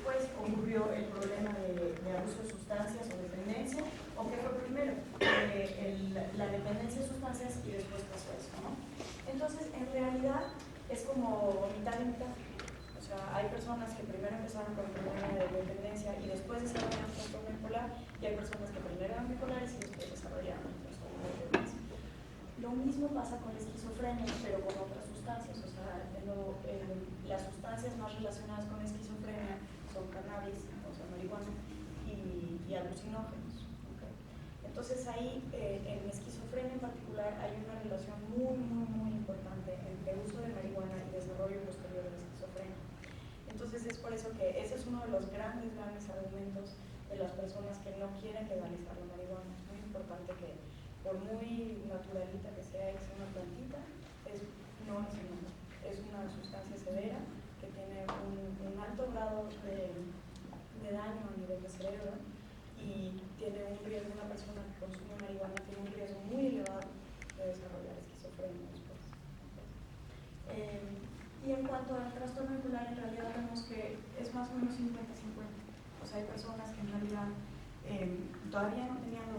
después ocurrió el problema de abuso de sustancias o dependencia, o qué fue primero, la dependencia de sustancias y después pasó eso, ¿no? Entonces, en realidad es como mitad y mitad. O sea, hay personas que primero empezaron con el problema de dependencia y después desarrollaron un trastorno bipolar, y hay personas que primero eran bipolares y después desarrollaron un trastorno de dependencia. Lo mismo pasa con la esquizofrenia, pero con otras sustancias. O sea, las sustancias más relacionadas con la esquizofrenia son cannabis, o sea, marihuana, y alucinógenos. ¿Okay? Entonces ahí, en esquizofrenia en particular, hay una relación muy importante entre el uso de marihuana y desarrollo posterior de la esquizofrenia. Entonces es por eso que ese es uno de los grandes argumentos de las personas que no quieren legalizar la marihuana. Es muy importante que, por muy naturalita que sea, es una plantita, no es inocente. Es una sustancia severa que tiene un alto grado de daño a nivel de cerebro, y tiene un riesgo, una persona que consume marihuana tiene un riesgo muy elevado de desarrollar esquizofrenia después. Y en cuanto al trastorno bipolar, en realidad vemos que es más o menos 50-50. O sea, hay personas que en realidad todavía no tenían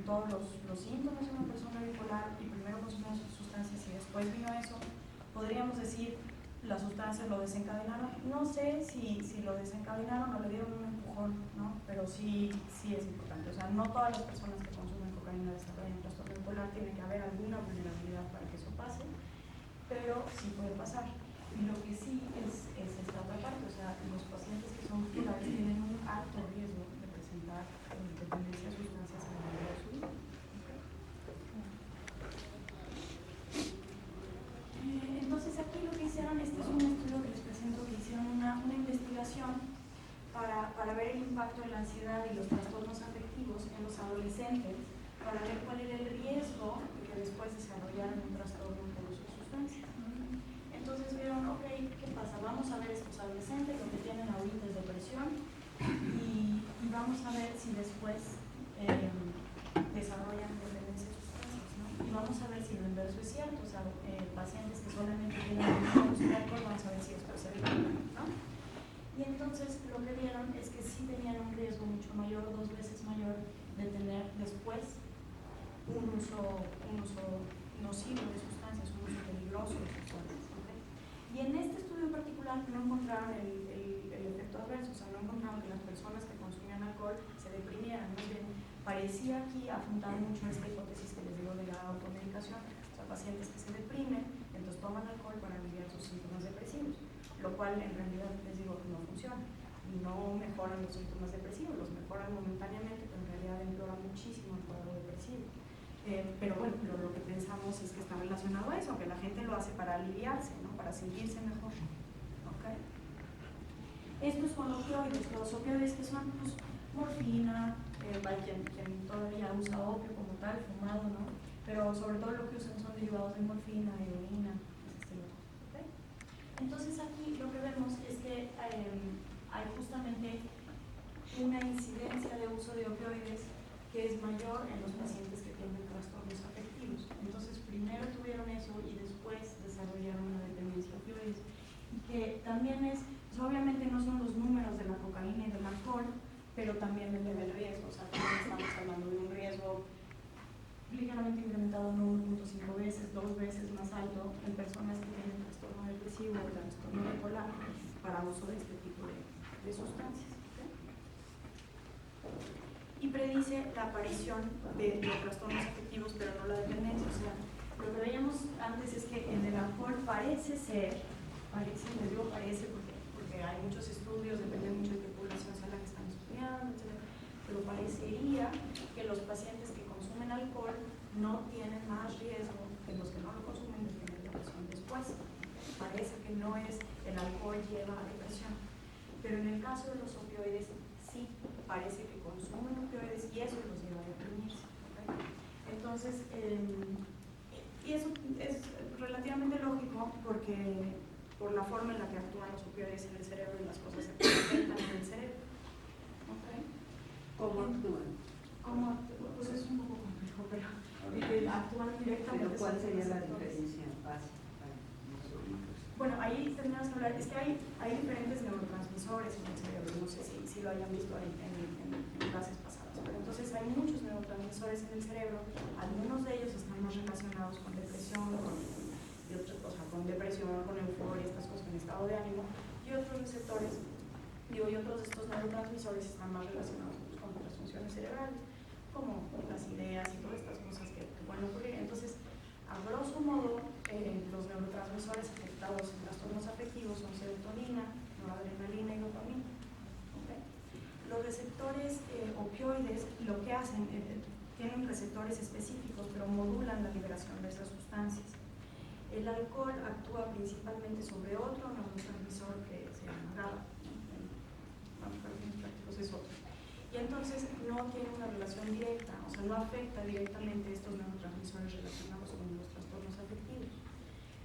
todos los síntomas de una persona bipolar y primero consumieron sustancias y después vino eso. Podríamos decir, las sustancias lo desencadenaron. No sé si lo desencadenaron o le dieron un empujón, ¿no? Pero sí es importante. O sea, no todas las personas que consumen cocaína desarrollan trastorno bipolar. Tiene que haber alguna vulnerabilidad para que eso pase, pero sí puede pasar. Y lo que sí es esta otra parte. O sea, los pacientes que son bipolares tienen un alto riesgo de presentar dependencia a sustancias a lo largo de su vida. Entonces aquí lo que hicieron, este es un estudio que les presento, que hicieron una investigación para ver el impacto de la ansiedad y los trastornos afectivos en los adolescentes, para ver cuál era el riesgo de que después desarrollaran un trastorno por uso de sustancias. Entonces vieron, ok, ¿qué pasa? Vamos a ver estos adolescentes, lo que tienen ahorita es depresión, y vamos a ver si después desarrollan dependencia de sustancias, ¿no? Y vamos a ver si lo inverso es cierto. O sea, pacientes que solamente tienen un uso de alcohol, vamos a ver si después se dependan, ¿no? Y entonces lo que vieron es que sí tenían un riesgo mucho mayor, 2 veces mayor, de tener después un uso nocivo de sustancias, un uso peligroso de sustancias. ¿Okay? Y en este estudio en particular no encontraron el efecto adverso. O sea, no encontraron que las personas que consumían alcohol se deprimieran. Más bien, parecía aquí apuntar mucho a esta hipótesis que les digo de la automedicación. O sea, pacientes que se deprimen, entonces toman alcohol para aliviar sus síntomas depresivos, lo cual en realidad les digo no funciona. No mejoran los síntomas depresivos, los mejoran momentáneamente, pero en realidad empeora muchísimo el cuadro depresivo. Pero bueno, lo que pensamos es que está relacionado a eso, que la gente lo hace para aliviarse, ¿no? Para sentirse mejor. ¿Okay? Esto es con opioides. Los opioides que son pues, morfina, quien todavía usa opio como tal, fumado, ¿no? Pero sobre todo lo que usan son derivados de morfina, heroína, ese estilo. ¿Okay? Entonces aquí lo que vemos es que hay justamente una incidencia de uso de opioides que es mayor en los pacientes que tienen trastornos afectivos. Entonces primero tuvieron eso y después desarrollaron una dependencia a opioides. Y que también es, pues obviamente no son los números de la cocaína y del alcohol, pero también depende del riesgo. O sea, también estamos hablando de un riesgo ligeramente incrementado, no 1.5 veces, 2 veces más alto en personas que tienen trastorno depresivo o trastorno bipolar para uso de este tipo de sustancias. ¿Okay? Y predice la aparición de trastornos afectivos, pero no la dependencia. O sea, lo que veíamos antes es que en el alcohol parece, les digo parece porque hay muchos estudios, depende mucho de qué población sea la que están estudiando, etc. Pero parecería que los pacientes que consumen alcohol no tienen más riesgo que los que no lo consumen de tener depresión después. Parece que no es el alcohol lleva a depresión. Pero en el caso de los opioides, sí, parece que consumen opioides y eso los lleva a deprimirse. ¿Okay? Entonces, y eso es relativamente lógico porque por la forma en la que actúan los opioides en el cerebro y las cosas se presentan en el cerebro. ¿Okay? ¿Cómo actúan? Pues es un poco complejo, pero actúan directamente. ¿Pero cuál sería la diferencia básica? Bueno, ahí tendríamos que hablar, es que hay diferentes neurotransmisores en el cerebro, los si lo hayan visto en clases pasadas. Pero entonces hay muchos neurotransmisores en el cerebro, algunos de ellos están más relacionados con depresión, con depresión, con euforia, estas cosas, con estado de ánimo, y otros receptores, y otros de estos neurotransmisores están más relacionados con otras funciones cerebrales, como las ideas y todas estas cosas que pueden ocurrir. Entonces, a grosso modo, los neurotransmisores afectados en trastornos afectivos son serotonina, noradrenalina y dopamina. ¿Okay? Los receptores opioides lo que hacen, tienen receptores específicos, pero modulan la liberación de esas sustancias. El alcohol actúa principalmente sobre otro neurotransmisor que se llama GABA. Es otro. Y entonces no tiene una relación directa, o sea, no afecta directamente estos neurotransmisores relacionados con los trastornos afectivos.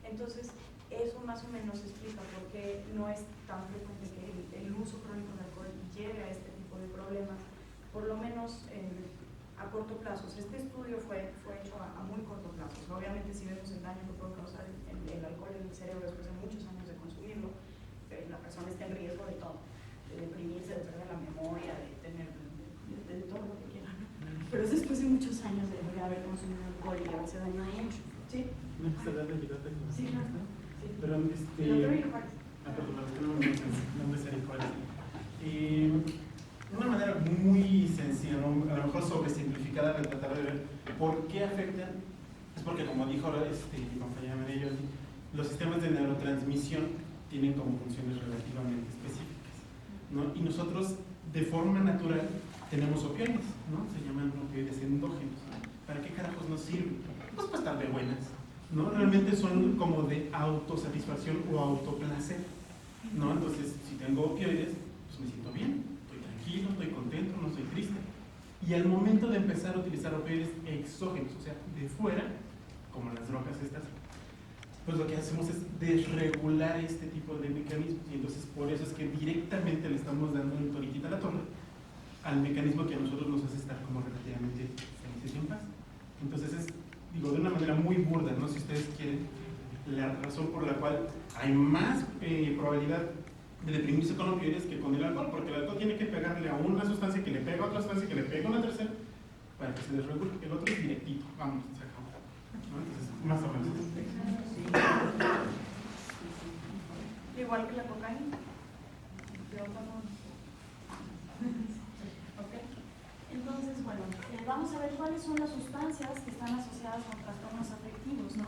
Entonces, eso más o menos explica por qué no es tan frecuente que el uso crónico de alcohol lleve a este tipo de problemas, por lo menos a corto plazo. Este estudio fue hecho a muy corto plazo. O sea, obviamente, si vemos el daño que puede causar el alcohol en el cerebro después de muchos años de consumirlo, la persona está en riesgo de todo. De deprimirse, de perder la memoria, de tener de todo lo que quieran. Pero es después de muchos años de haber consumido alcohol y haberse dañado mucho. ¿Sí? No, se da de ayudarte con sí, claro. Sí. Pero perdón, es que no me sé cuál es. Una manera muy sencilla, ¿no? A lo mejor sobresimplificada de tratar de ver por qué afectan, es porque como dijo mi compañera María, los sistemas de neurotransmisión tienen como funciones relativamente específicas, ¿no? Y nosotros de forma natural tenemos opioides, ¿no? Se llaman opioides endógenos. ¿Para qué carajos nos sirven? Pues para estar de buenas, ¿no? Realmente son como de autosatisfacción o autoplacer, ¿no? Entonces, si tengo opioides, pues me siento bien, estoy tranquilo, estoy contento, no estoy triste. Y al momento de empezar a utilizar opioides exógenos, o sea, de fuera, como las drogas estas, pues lo que hacemos es desregular este tipo de mecanismos, y entonces por eso es que directamente le estamos dando un toritita a la torre al mecanismo que a nosotros nos hace estar como relativamente felices y en paz. Entonces es, digo, de una manera muy burda, ¿no? Si ustedes quieren, la razón por la cual hay más probabilidad de deprimirse con opioides que con el alcohol, porque el alcohol tiene que pegarle a una sustancia que le pega a otra sustancia que le pega a una tercera para que se desregule. El otro es directito, vamos, se acabó, ¿no? Entonces, más o menos. Igual que la cocaína. Okay. Entonces, bueno, vamos a ver cuáles son las sustancias que están asociadas con trastornos afectivos, ¿no?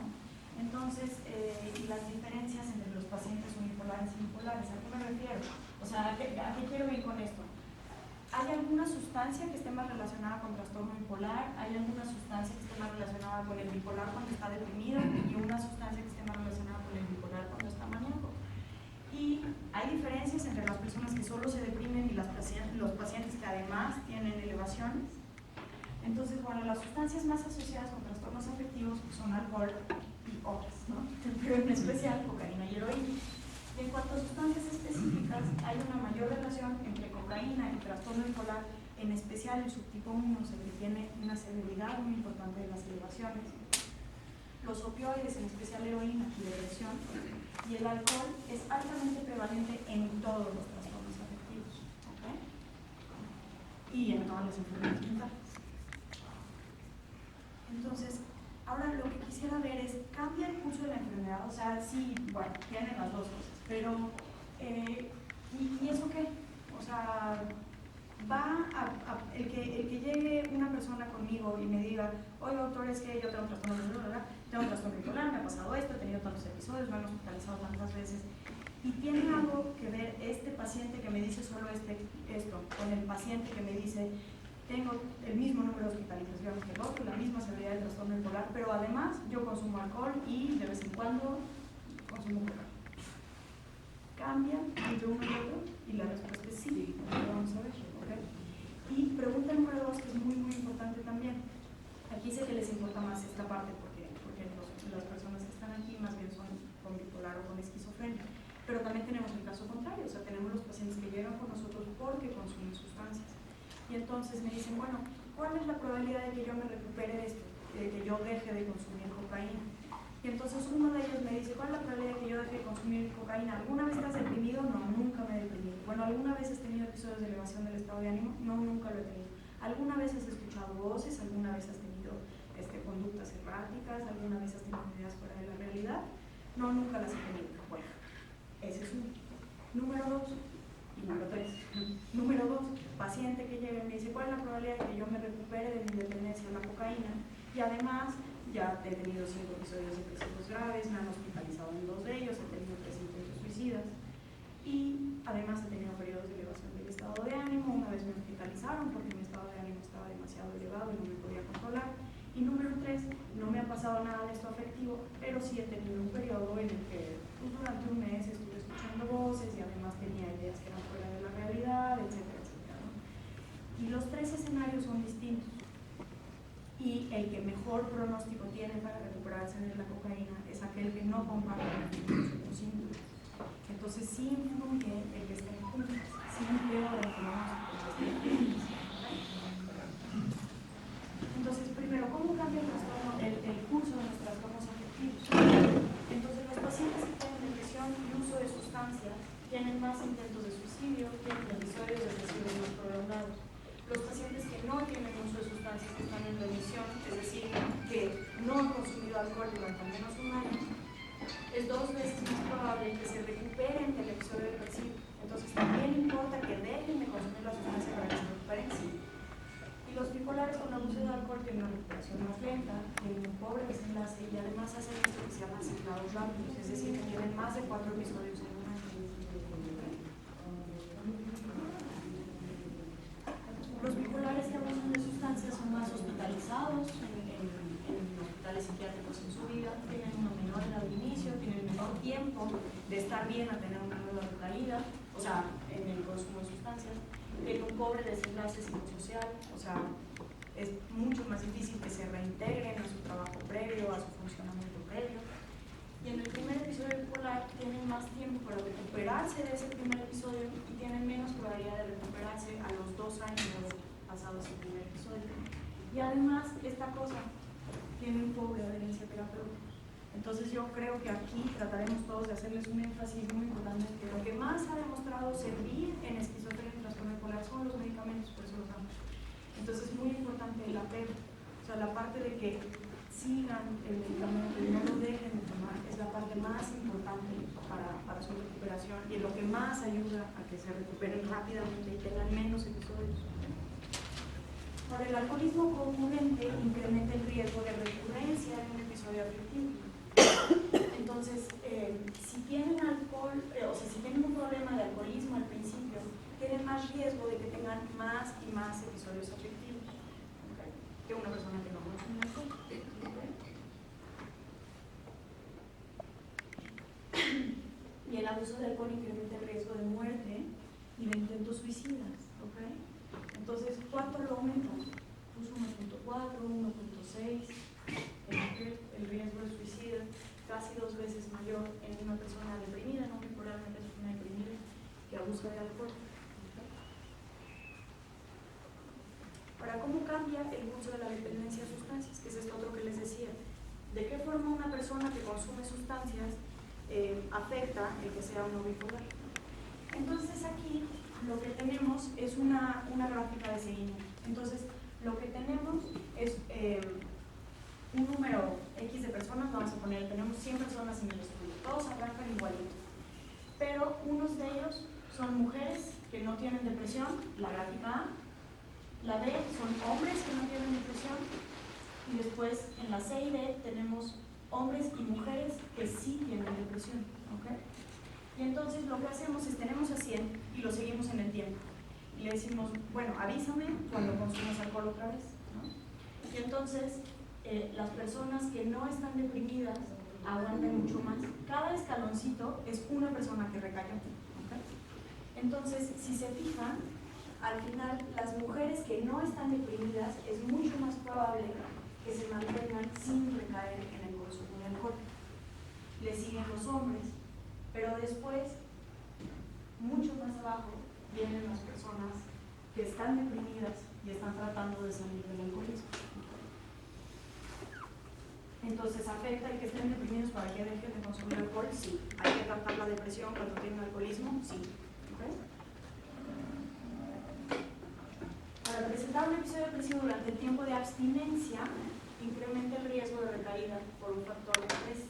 Entonces, y las diferencias entre los pacientes unipolares y bipolares. ¿A qué me refiero? O sea, ¿a qué quiero ir con esto? ¿Hay alguna sustancia que esté más relacionada con trastorno bipolar? ¿Hay alguna sustancia que esté más relacionada con el bipolar cuando está deprimido? Y una sustancia que esté más relacionada con el bipolar cuando está maníaco. Y hay diferencias entre las personas que solo se deprimen y los pacientes que además tienen elevaciones. Entonces, bueno, las sustancias más asociadas con trastornos afectivos son alcohol y otras, ¿no? Pero en especial cocaína y heroína. Y en cuanto a sustancias específicas, hay una mayor relación entre cocaína y trastorno bipolar, en especial el subtipo 1, o sea, que tiene una severidad muy importante de las elevaciones. Los opioides, en especial heroína y depresión, y el alcohol es altamente prevalente en todos los trastornos afectivos, ¿okay? Y en todas las enfermedades mentales. Entonces, ahora lo que quisiera ver es, ¿cambia el curso de la enfermedad? O sea, sí, bueno, tienen las dos cosas, pero ¿y eso qué? O sea, el que llegue una persona conmigo y me diga, oye doctor, es que yo tengo un trastorno bipolar, me ha pasado esto, he tenido tantos episodios, me han hospitalizado tantas veces, y tiene algo que ver este paciente que me dice solo esto, con el paciente que me dice, tengo el mismo número de hospitalizaciones que el otro, la misma severidad del trastorno bipolar, pero además yo consumo alcohol y de vez en cuando consumo cocaína. ¿Cambia entre uno y otro? Y la respuesta es sí, vamos a ver, ¿okay? Y pregunta número 2, que es muy importante también. Aquí sé que les importa más esta parte porque las personas que están aquí más bien son con bipolar o con esquizofrenia, pero también tenemos el caso contrario, o sea, tenemos los pacientes que llegan con nosotros porque consumen sustancias. Y entonces me dicen, bueno, ¿cuál es la probabilidad de que yo me recupere de esto? De que yo deje de consumir cocaína. Y Y entonces uno de ellos me dice, ¿cuál es la probabilidad de que yo deje de consumir cocaína? ¿Alguna vez estás deprimido? No, nunca me he deprimido. Bueno, ¿alguna vez has tenido episodios de elevación del estado de ánimo? No, nunca lo he tenido. ¿Alguna vez has escuchado voces? ¿Alguna vez has tenido conductas erráticas? ¿Alguna vez has tenido ideas fuera de la realidad? No, nunca las he tenido. Bueno, ese es uno. Número 2. Número 3. Número 2. Paciente que llega y me dice, ¿cuál es la probabilidad de que yo me recupere de mi dependencia a la cocaína? Y además, ya he tenido 5 episodios depresivos graves, me han hospitalizado en 2 de ellos, he tenido 3 intentos suicidas y además he tenido periodos de elevación del estado de ánimo. Una vez me hospitalizaron porque mi estado de ánimo estaba demasiado elevado y no me podía controlar. Y número 3, no me ha pasado nada de esto afectivo, pero sí he tenido un periodo en el que pues, durante un mes estuve escuchando voces y además tenía ideas que eran fuera de la realidad, etcétera, etcétera, ¿no? Y los 3 escenarios son distintos. Y el que mejor pronóstico tiene para recuperarse de la cocaína es aquel que no comparte los síntomas. Entonces sí influye el que estén juntos, sí empeora el pronóstico. Entonces, primero, ¿cómo cambia el curso de los trastornos afectivos? Entonces, los pacientes que tienen depresión y uso de sustancias tienen más intentos de suicidio, tienen episodios depresivos más prolongados. Los pacientes que no tienen uso de sustancias, que están en remisión, es decir, que no han consumido alcohol durante al menos un año, es 2 veces más probable que se recuperen del episodio depresivo. Entonces también importa que dejen de consumir la sustancia para que se recuperen, sí. Y los bipolares con abuso de alcohol tienen una recuperación más lenta, tienen un pobre desenlace y además hacen esto que se llama ciclados rápidos, es decir, que tienen más de 4 episodios en un año. Los bipolares que abusan de sustancias son más hospitalizados en hospitales psiquiátricos en su vida, tienen una menor edad de inicio, tienen menor tiempo de estar bien a tener una nueva recaída, o sea, en el consumo de sustancias, tienen un pobre desenlace psicosocial, o sea, es mucho más difícil que se reintegren a su trabajo previo, a su funcionamiento previo. Y en el primer episodio bipolar tienen más tiempo para recuperarse de ese primer episodio y tienen menos probabilidad de recuperarse a los 2 años de haber pasado ese primer episodio. Y además, esta cosa tiene un pobre adherencia terapéutica. Entonces yo creo que aquí trataremos todos de hacerles un énfasis muy importante que lo que más ha demostrado servir en esquizofrenia y trastorno bipolar son los medicamentos, por eso los damos. Entonces es muy importante el apego, o sea, la parte de que sigan el medicamento y no lo dejen de tomar es la parte más importante para su recuperación y es lo que más ayuda a que se recuperen rápidamente y tengan menos episodios. Por el alcoholismo concurrente incrementa el riesgo de recurrencia en un episodio afectivo. Entonces, si tienen alcohol, o sea, si tienen un problema de alcoholismo al principio, tienen más riesgo de que tengan más y más episodios afectivos, ¿okay?, que una persona que no consume alcohol. Y el abuso de alcohol incrementa el riesgo de muerte y de intentos suicidas, ¿ok? Entonces, ¿cuánto lo aumentan? Puso 1.4, 1.6, el riesgo de suicidio casi 2 veces mayor en una persona deprimida, no bipolar, una persona deprimida que abusa de alcohol. Ahora, ¿cómo cambia el uso de la dependencia a sustancias? Que es esto otro que les decía. ¿De qué forma una persona que consume sustancias afecta el que sea uno bipolar? Entonces aquí lo que tenemos es una gráfica de seguimiento. Entonces lo que tenemos es un número X de personas, vamos a poner, tenemos 100 personas en el estudio, todos arrancan igualito, pero unos de ellos son mujeres que no tienen depresión, la gráfica A, la B son hombres que no tienen depresión y después en la C y D tenemos hombres y mujeres que sí tienen depresión, ¿ok? Y entonces lo que hacemos es tenemos a 100 y lo seguimos en el tiempo. Y le decimos, bueno, avísame cuando consumas alcohol otra vez, ¿no? Y entonces las personas que no están deprimidas aguantan mucho más. Cada escaloncito es una persona que recayó, ¿ok? Entonces, si se fijan, al final las mujeres que no están deprimidas es mucho más probable que se mantengan sin recaer en el consumo de alcohol. Le siguen los hombres, pero después, mucho más abajo, vienen las personas que están deprimidas y están tratando de salir del alcoholismo. Entonces, ¿afecta el que estén deprimidos para que dejen de consumir alcohol? Sí. ¿Hay que tratar la depresión cuando tienen alcoholismo? Sí. ¿Okay? Para presentar un episodio depresivo durante el tiempo de abstinencia, incrementa el riesgo de recaída por un factor de estrés.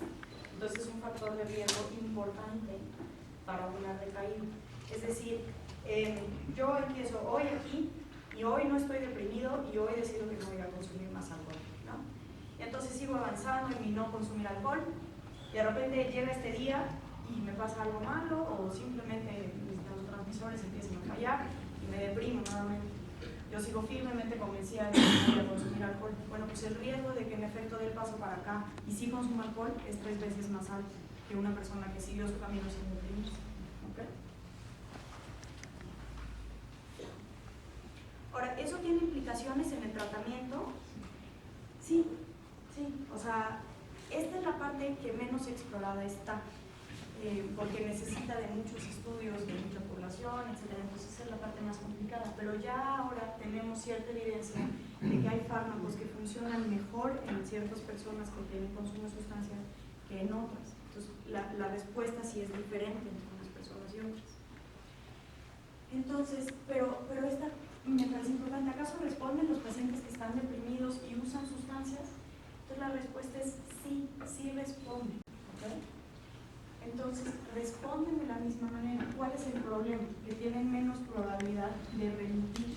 Entonces, es un factor de riesgo importante para una recaída. Es decir, yo empiezo hoy aquí y hoy no estoy deprimido y hoy decido que no voy a consumir más alcohol, ¿no? Y entonces sigo avanzando en mi no consumir alcohol y de repente llega este día y me pasa algo malo o simplemente mis neurotransmisores empiezan a fallar y me deprimo nuevamente. Yo sigo firmemente convencida de que no voy a consumir alcohol. Bueno, pues el riesgo de que en efecto dé el paso para acá y sí consuma alcohol es 3 veces más alto que una persona que siguió su camino sin deprimirse. ¿Okay? Ahora, ¿eso tiene implicaciones en el tratamiento? Sí, sí. O sea, esta es la parte que menos explorada está, porque necesita de muchos estudios, de mucha población, etc. Entonces esa es la parte más complicada. Pero ya ahora tenemos cierta evidencia de que hay fármacos que funcionan mejor en ciertas personas que tienen consumo de sustancias que en otras. Entonces la respuesta sí es diferente entre unas personas y otras. Entonces, pero esta me parece importante. ¿Acaso responden los pacientes que están deprimidos y usan sustancias? Entonces la respuesta es sí, sí responden. ¿Okay? Entonces, responden de la misma manera. ¿Cuál es el problema? Que tienen menos probabilidad de remitir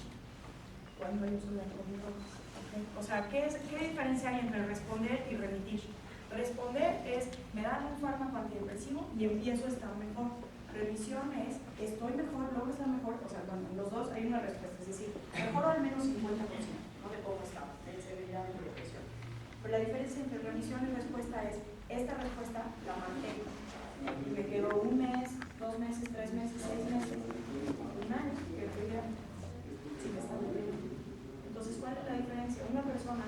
cuando hay uso de alcohol y drogas. ¿Okay? O sea, ¿qué diferencia hay entre responder y remitir? Responder es, me dan un fármaco antidepresivo y empiezo a estar mejor. Remisión es, estoy mejor, logro estar mejor. O sea, cuando en los dos hay una respuesta, es decir, mejoro al menos 50%, no de cómo estaba, de severidad de depresión. Pero la diferencia entre remisión y respuesta es, esta respuesta la mantengo. Y me quedo 1 mes, 2 meses, 3 meses, 6 meses, 1 año, que estuviera sin estar deprimido. Entonces, ¿cuál es la diferencia? Una persona,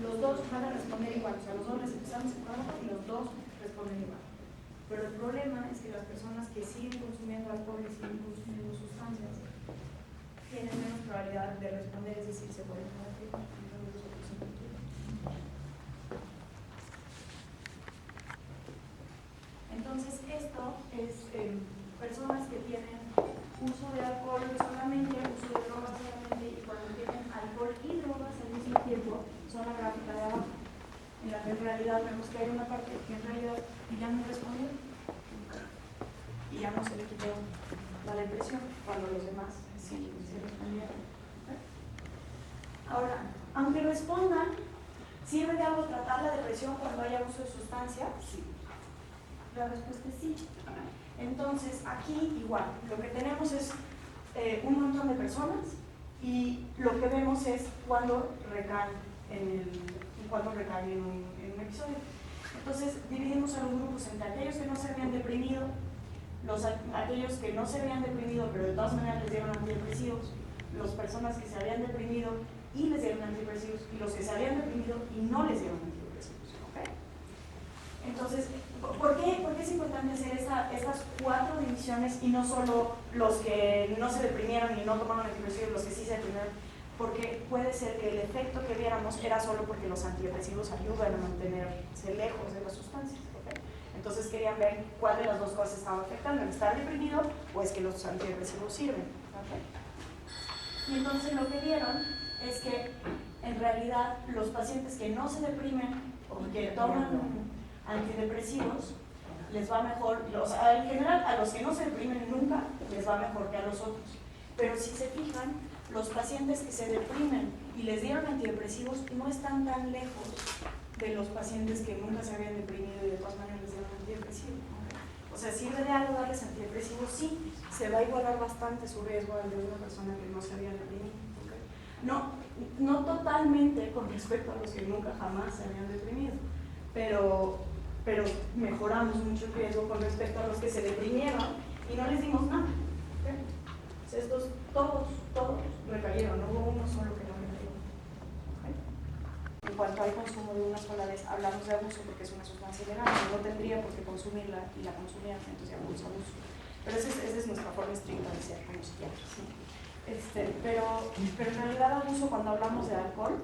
los dos van a responder igual, o sea, los dos les empezamos el trabajo y los dos responden igual. Pero el problema es que las personas que siguen consumiendo alcohol y siguen consumiendo sustancias tienen menos probabilidad de responder, es decir, se pueden quedar aquí. Entonces, esto es personas que tienen uso de alcohol solamente, uso de drogas solamente, y cuando tienen alcohol y drogas al mismo tiempo, son la gráfica de abajo. En la que en realidad vemos que hay una parte que en realidad ya no respondió y ya no se le quitó la depresión, cuando los demás sí respondieron. ¿Okay? Ahora, aunque respondan, ¿sirve de algo tratar la depresión cuando haya uso de sustancias? Sí. La respuesta es sí. Entonces, aquí igual, lo que tenemos es un montón de personas y lo que vemos es cuando recaen en un episodio. Entonces, dividimos a los grupos entre aquellos que no se habían deprimido, aquellos que no se habían deprimido, pero de todas maneras les dieron antidepresivos, las personas que se habían deprimido y les dieron antidepresivos, y los que se habían deprimido y no les dieron antidepresivos. ¿Okay? Entonces, ¿por qué es importante hacer estas 4 divisiones y no solo los que no se deprimieron y no tomaron antidepresivos, los que sí se deprimieron? Porque puede ser que el efecto que viéramos era solo porque los antidepresivos ayudan a mantenerse lejos de las sustancias. ¿Okay? Entonces querían ver cuál de las dos cosas estaba afectando, el estar deprimido o es que los antidepresivos sirven. ¿Okay? Y entonces lo que vieron es que en realidad los pacientes que no se deprimen o que toman antidepresivos les va mejor, en general a los que no se deprimen nunca les va mejor que a los otros. Pero si se fijan, los pacientes que se deprimen y les dieron antidepresivos no están tan lejos de los pacientes que nunca se habían deprimido y de todas maneras les dieron antidepresivos. O sea, ¿sirve de algo darles antidepresivos? Sí, se va a igualar bastante su riesgo al de una persona que no se había deprimido. ¿Okay? No totalmente con respecto a los que nunca jamás se habían deprimido, pero mejoramos mucho el riesgo con respecto a los que se deprimieron y no les dimos nada. ¿Okay? O sea, estos todos recayeron, no hubo uno solo que no recayó. ¿Okay? En cuanto al consumo de una sola vez, hablamos de abuso porque es una sustancia ilegal, no tendría por qué consumirla y la consumían, entonces abuso. Pero esa es nuestra forma estricta de ser como psiquiatras. ¿Sí? Pero en realidad abuso, cuando hablamos de alcohol,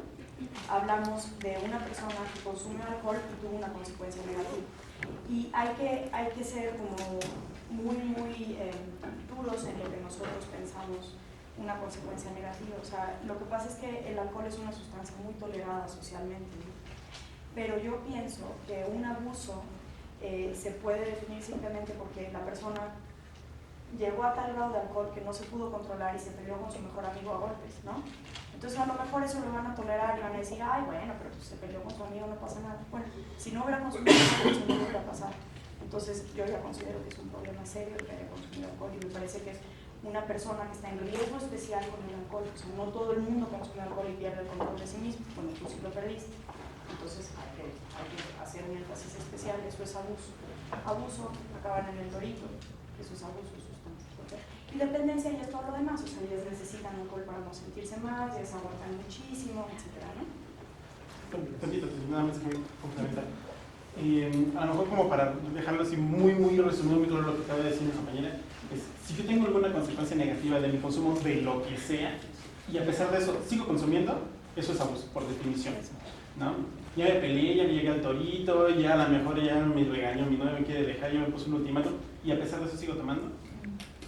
hablamos de una persona que consume alcohol y tuvo una consecuencia negativa. Y hay que ser como muy duros en lo que nosotros pensamos una consecuencia negativa. O sea, lo que pasa es que el alcohol es una sustancia muy tolerada socialmente, ¿no? Pero yo pienso que un abuso se puede definir simplemente porque la persona llegó a tal grado de alcohol que no se pudo controlar y se peleó con su mejor amigo a golpes, ¿no? Entonces a lo mejor eso lo van a tolerar y van a decir, ay, bueno, pero pues se peleó con su amigo, no pasa nada. Bueno, si no hubiera consumido alcohol, eso no hubiera pasado. Entonces yo ya considero que es un problema serio el que haya consumido alcohol y me parece que es una persona que está en riesgo especial con el alcohol. O sea, no todo el mundo consume alcohol y pierde el control de sí mismo. Bueno, tú sí lo perdiste. Entonces hay que hacer un énfasis especial. Eso es abuso. Abuso, acaban en el torito. Eso es abuso de sustancias. ¿Okay? Y dependencia y es todo lo demás. O sea, ellas necesitan alcohol para no sentirse mal, ellas aguantan muchísimo, etc., ¿no? Tantito, nada más que complementar. A lo mejor como para dejarlo así muy resumido, muy claro lo que acaba de decir mi compañera, es, si yo tengo alguna consecuencia negativa de mi consumo de lo que sea, y a pesar de eso sigo consumiendo, eso es abuso, por definición, ¿no? Ya me peleé, ya me llegué al torito, ya a lo mejor ya me regañó, mi novia me quiere dejar, ya me puso un ultimátum, y a pesar de eso sigo tomando,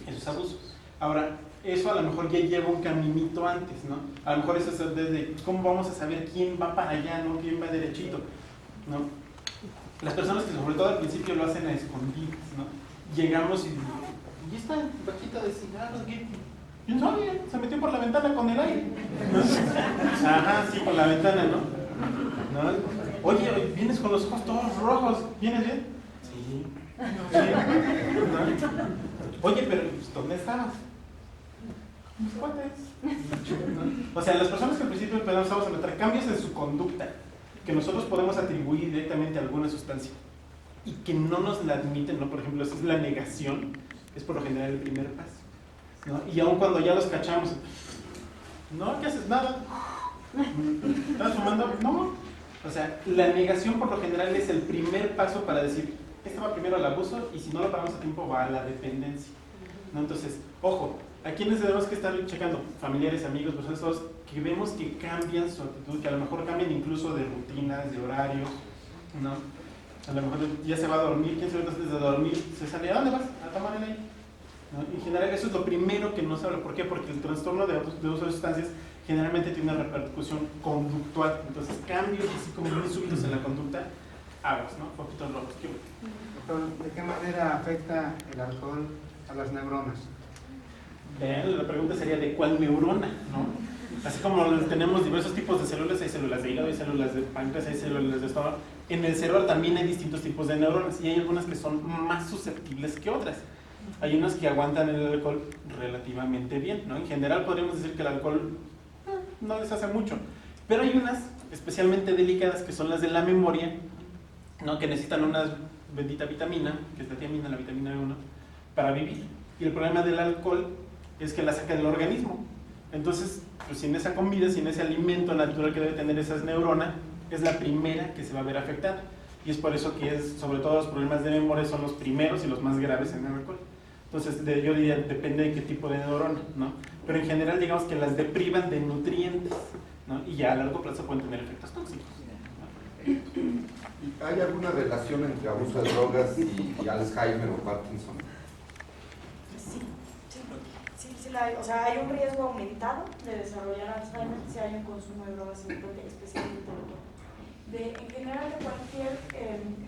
eso es abuso. Ahora, eso a lo mejor ya lleva un caminito antes, ¿no? A lo mejor eso es desde cómo vamos a saber quién va para allá, ¿no? Quién va derechito, ¿no? Las personas que sobre todo al principio lo hacen a escondidas, ¿no? Llegamos y esta bajita de cigarros, ¿quién sabe? Se metió por la ventana con el aire, ¿no? Ajá, sí, por la ventana, ¿no? Oye, vienes con los ojos todos rojos, ¿vienes bien? Sí. ¿No? Oye, pero ¿dónde estabas? Mis cuates. ¿No? O sea, las personas que al principio empezamos a notar cambios en su conducta que nosotros podemos atribuir directamente a alguna sustancia y que no nos la admiten, ¿no? Por ejemplo, esa es la negación, es por lo general el primer paso, ¿no? Y aun cuando ya los cachamos, no, ¿qué haces? Nada. ¿Estás fumando? No. O sea, la negación por lo general es el primer paso para decir, este va primero al abuso y si no lo paramos a tiempo va a la dependencia, ¿no? Entonces, ojo, ¿a quiénes tenemos que estar checando? Familiares, amigos, personas todos que vemos que cambian su actitud, que a lo mejor cambian incluso de rutinas, de horarios, ¿no? A lo mejor ya se va a dormir, 15 minutos antes de dormir, se sale, ¿a dónde vas? A tomar el aire, ¿no? En general eso es lo primero que no se habla. ¿Por qué? Porque el trastorno de uso de sustancias generalmente tiene una repercusión conductual, entonces cambios así como muy súbitos en la conducta, aguas, ¿no? Poquitos rojos. Doctor, ¿de qué manera afecta el alcohol a las neuronas? La pregunta sería ¿de cuál neurona? ¿No? Así como tenemos diversos tipos de células, hay células de hígado, hay células de páncreas, hay células de estómago. En el cerebro también hay distintos tipos de neuronas y hay algunas que son más susceptibles que otras. Hay unas que aguantan el alcohol relativamente bien, ¿no? En general podríamos decir que el alcohol no les hace mucho, pero hay unas especialmente delicadas que son las de la memoria, ¿no? Que necesitan una bendita vitamina, que es la tiamina, la vitamina B1, para vivir. Y el problema del alcohol es que la saca del organismo. Entonces, pues sin esa comida, sin ese alimento natural que debe tener esas neuronas, es la primera que se va a ver afectada. Y es por eso que sobre todo los problemas de memoria son los primeros y los más graves en el alcohol. Entonces, yo diría, depende de qué tipo de neurona, ¿no? Pero en general, digamos que las deprivan de nutrientes, ¿no? Y ya a largo plazo pueden tener efectos tóxicos, ¿no? ¿Hay alguna relación entre abuso de drogas y Alzheimer o Parkinson? Sí la hay. O sea, hay un riesgo aumentado de desarrollar Alzheimer si hay un consumo de drogas, especialmente de alcohol. En general de cualquier,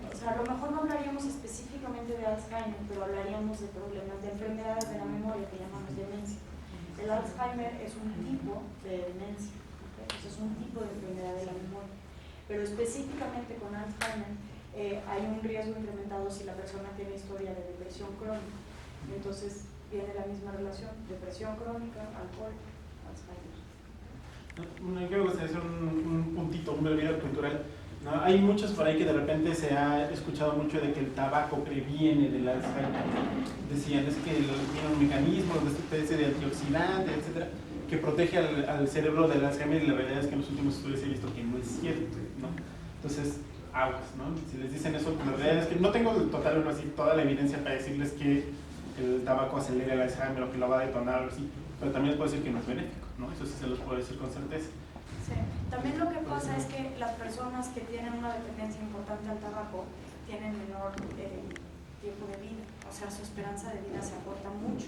o sea, a lo mejor no hablaríamos específicamente de Alzheimer, pero hablaríamos de problemas, de enfermedades de la memoria que llamamos demencia. El Alzheimer es un tipo de demencia, ¿okay? Es un tipo de enfermedad de la memoria, pero específicamente con Alzheimer hay un riesgo incrementado si la persona tiene historia de depresión crónica. Entonces viene la misma relación, depresión crónica, alcohol, Alzheimer. Yo me gustaría hacer un puntito, un breve cultural, ¿no? Hay muchos por ahí que de repente se ha escuchado mucho de que el tabaco previene del Alzheimer. Decían, es que tiene un mecanismo, una especie de antioxidante, etcétera, que protege al cerebro del Alzheimer, y la realidad es que en los últimos estudios he visto que no es cierto, ¿no? Entonces, aguas, ¿no? Si les dicen eso, la realidad es que no tengo toda la evidencia para decirles que el tabaco acelera el Alzheimer o que lo va a detonar o algo así, pero también les puedo decir que no es benéfico, ¿no? Eso sí se los puedo decir con certeza. Sí. También lo que pasa es que las personas que tienen una dependencia importante al tabaco tienen menor tiempo de vida, o sea, su esperanza de vida se acorta mucho.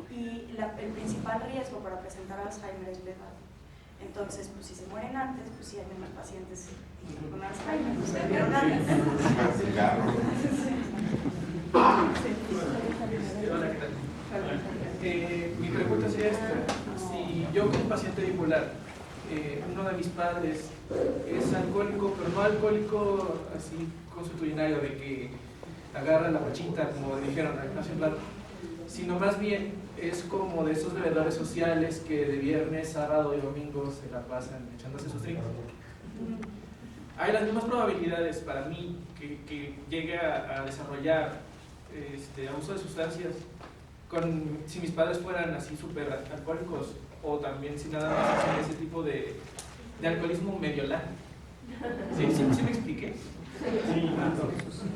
Y el principal riesgo para presentar Alzheimer es la edad. Entonces, pues si se mueren antes, pues sí hay menos pacientes con Alzheimer, pues se murieron antes. Hola, ¿qué tal? Mi pregunta sería esta: si yo como paciente bipolar, uno de mis padres es alcohólico, pero no alcohólico así consuetudinario de que agarra la pachita, como dijeron hace un rato, sino más bien es como de esos bebedores sociales que de viernes, sábado y domingo se la pasan echándose sus drinks. Hay las mismas probabilidades para mí que llegue a desarrollar abuso de sustancias si mis padres fueran así súper alcohólicos, o también si nada más hacen ese tipo de alcoholismo medio largo. ¿Sí me expliqué? Sí.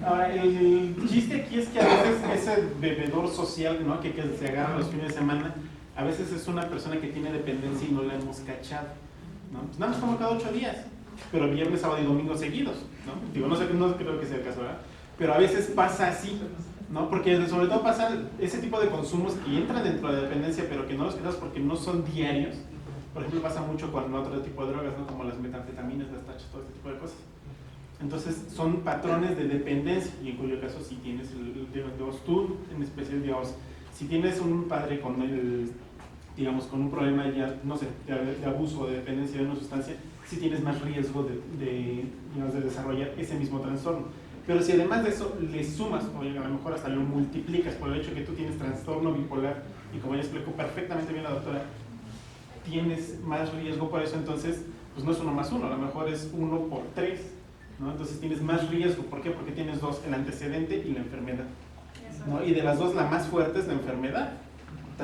Ahora, el chiste aquí es que a veces ese bebedor social, ¿no?, que se agarra los fines de semana, a veces es una persona que tiene dependencia y no la hemos cachado, ¿no? Pues nada más como cada 8 días, pero viernes, sábado y domingo seguidos, ¿no? Digo, no creo que sea el caso, ¿verdad? Pero a veces pasa así, ¿no? Porque sobre todo pasan ese tipo de consumos que entran dentro de la dependencia, pero que no los quitas porque no son diarios. Por ejemplo, pasa mucho con otro tipo de drogas, ¿no?, como las metanfetaminas, las tachas, todo este tipo de cosas. Entonces son patrones de dependencia, y en cuyo caso si tienes tú en especial, digamos, si tienes un padre con con un problema ya, no sé, de abuso o de dependencia de una sustancia, sí tienes más riesgo de desarrollar ese mismo trastorno. Pero si además de eso le sumas, o a lo mejor hasta lo multiplicas por el hecho de que tú tienes trastorno bipolar, y como ya explicó perfectamente bien la doctora, tienes más riesgo por eso, entonces pues no es 1 más 1, a lo mejor es 1 por 3, ¿no? Entonces tienes más riesgo. ¿Por qué? Porque tienes 2, el antecedente y la enfermedad, ¿no? Y de las 2 la más fuerte es la enfermedad.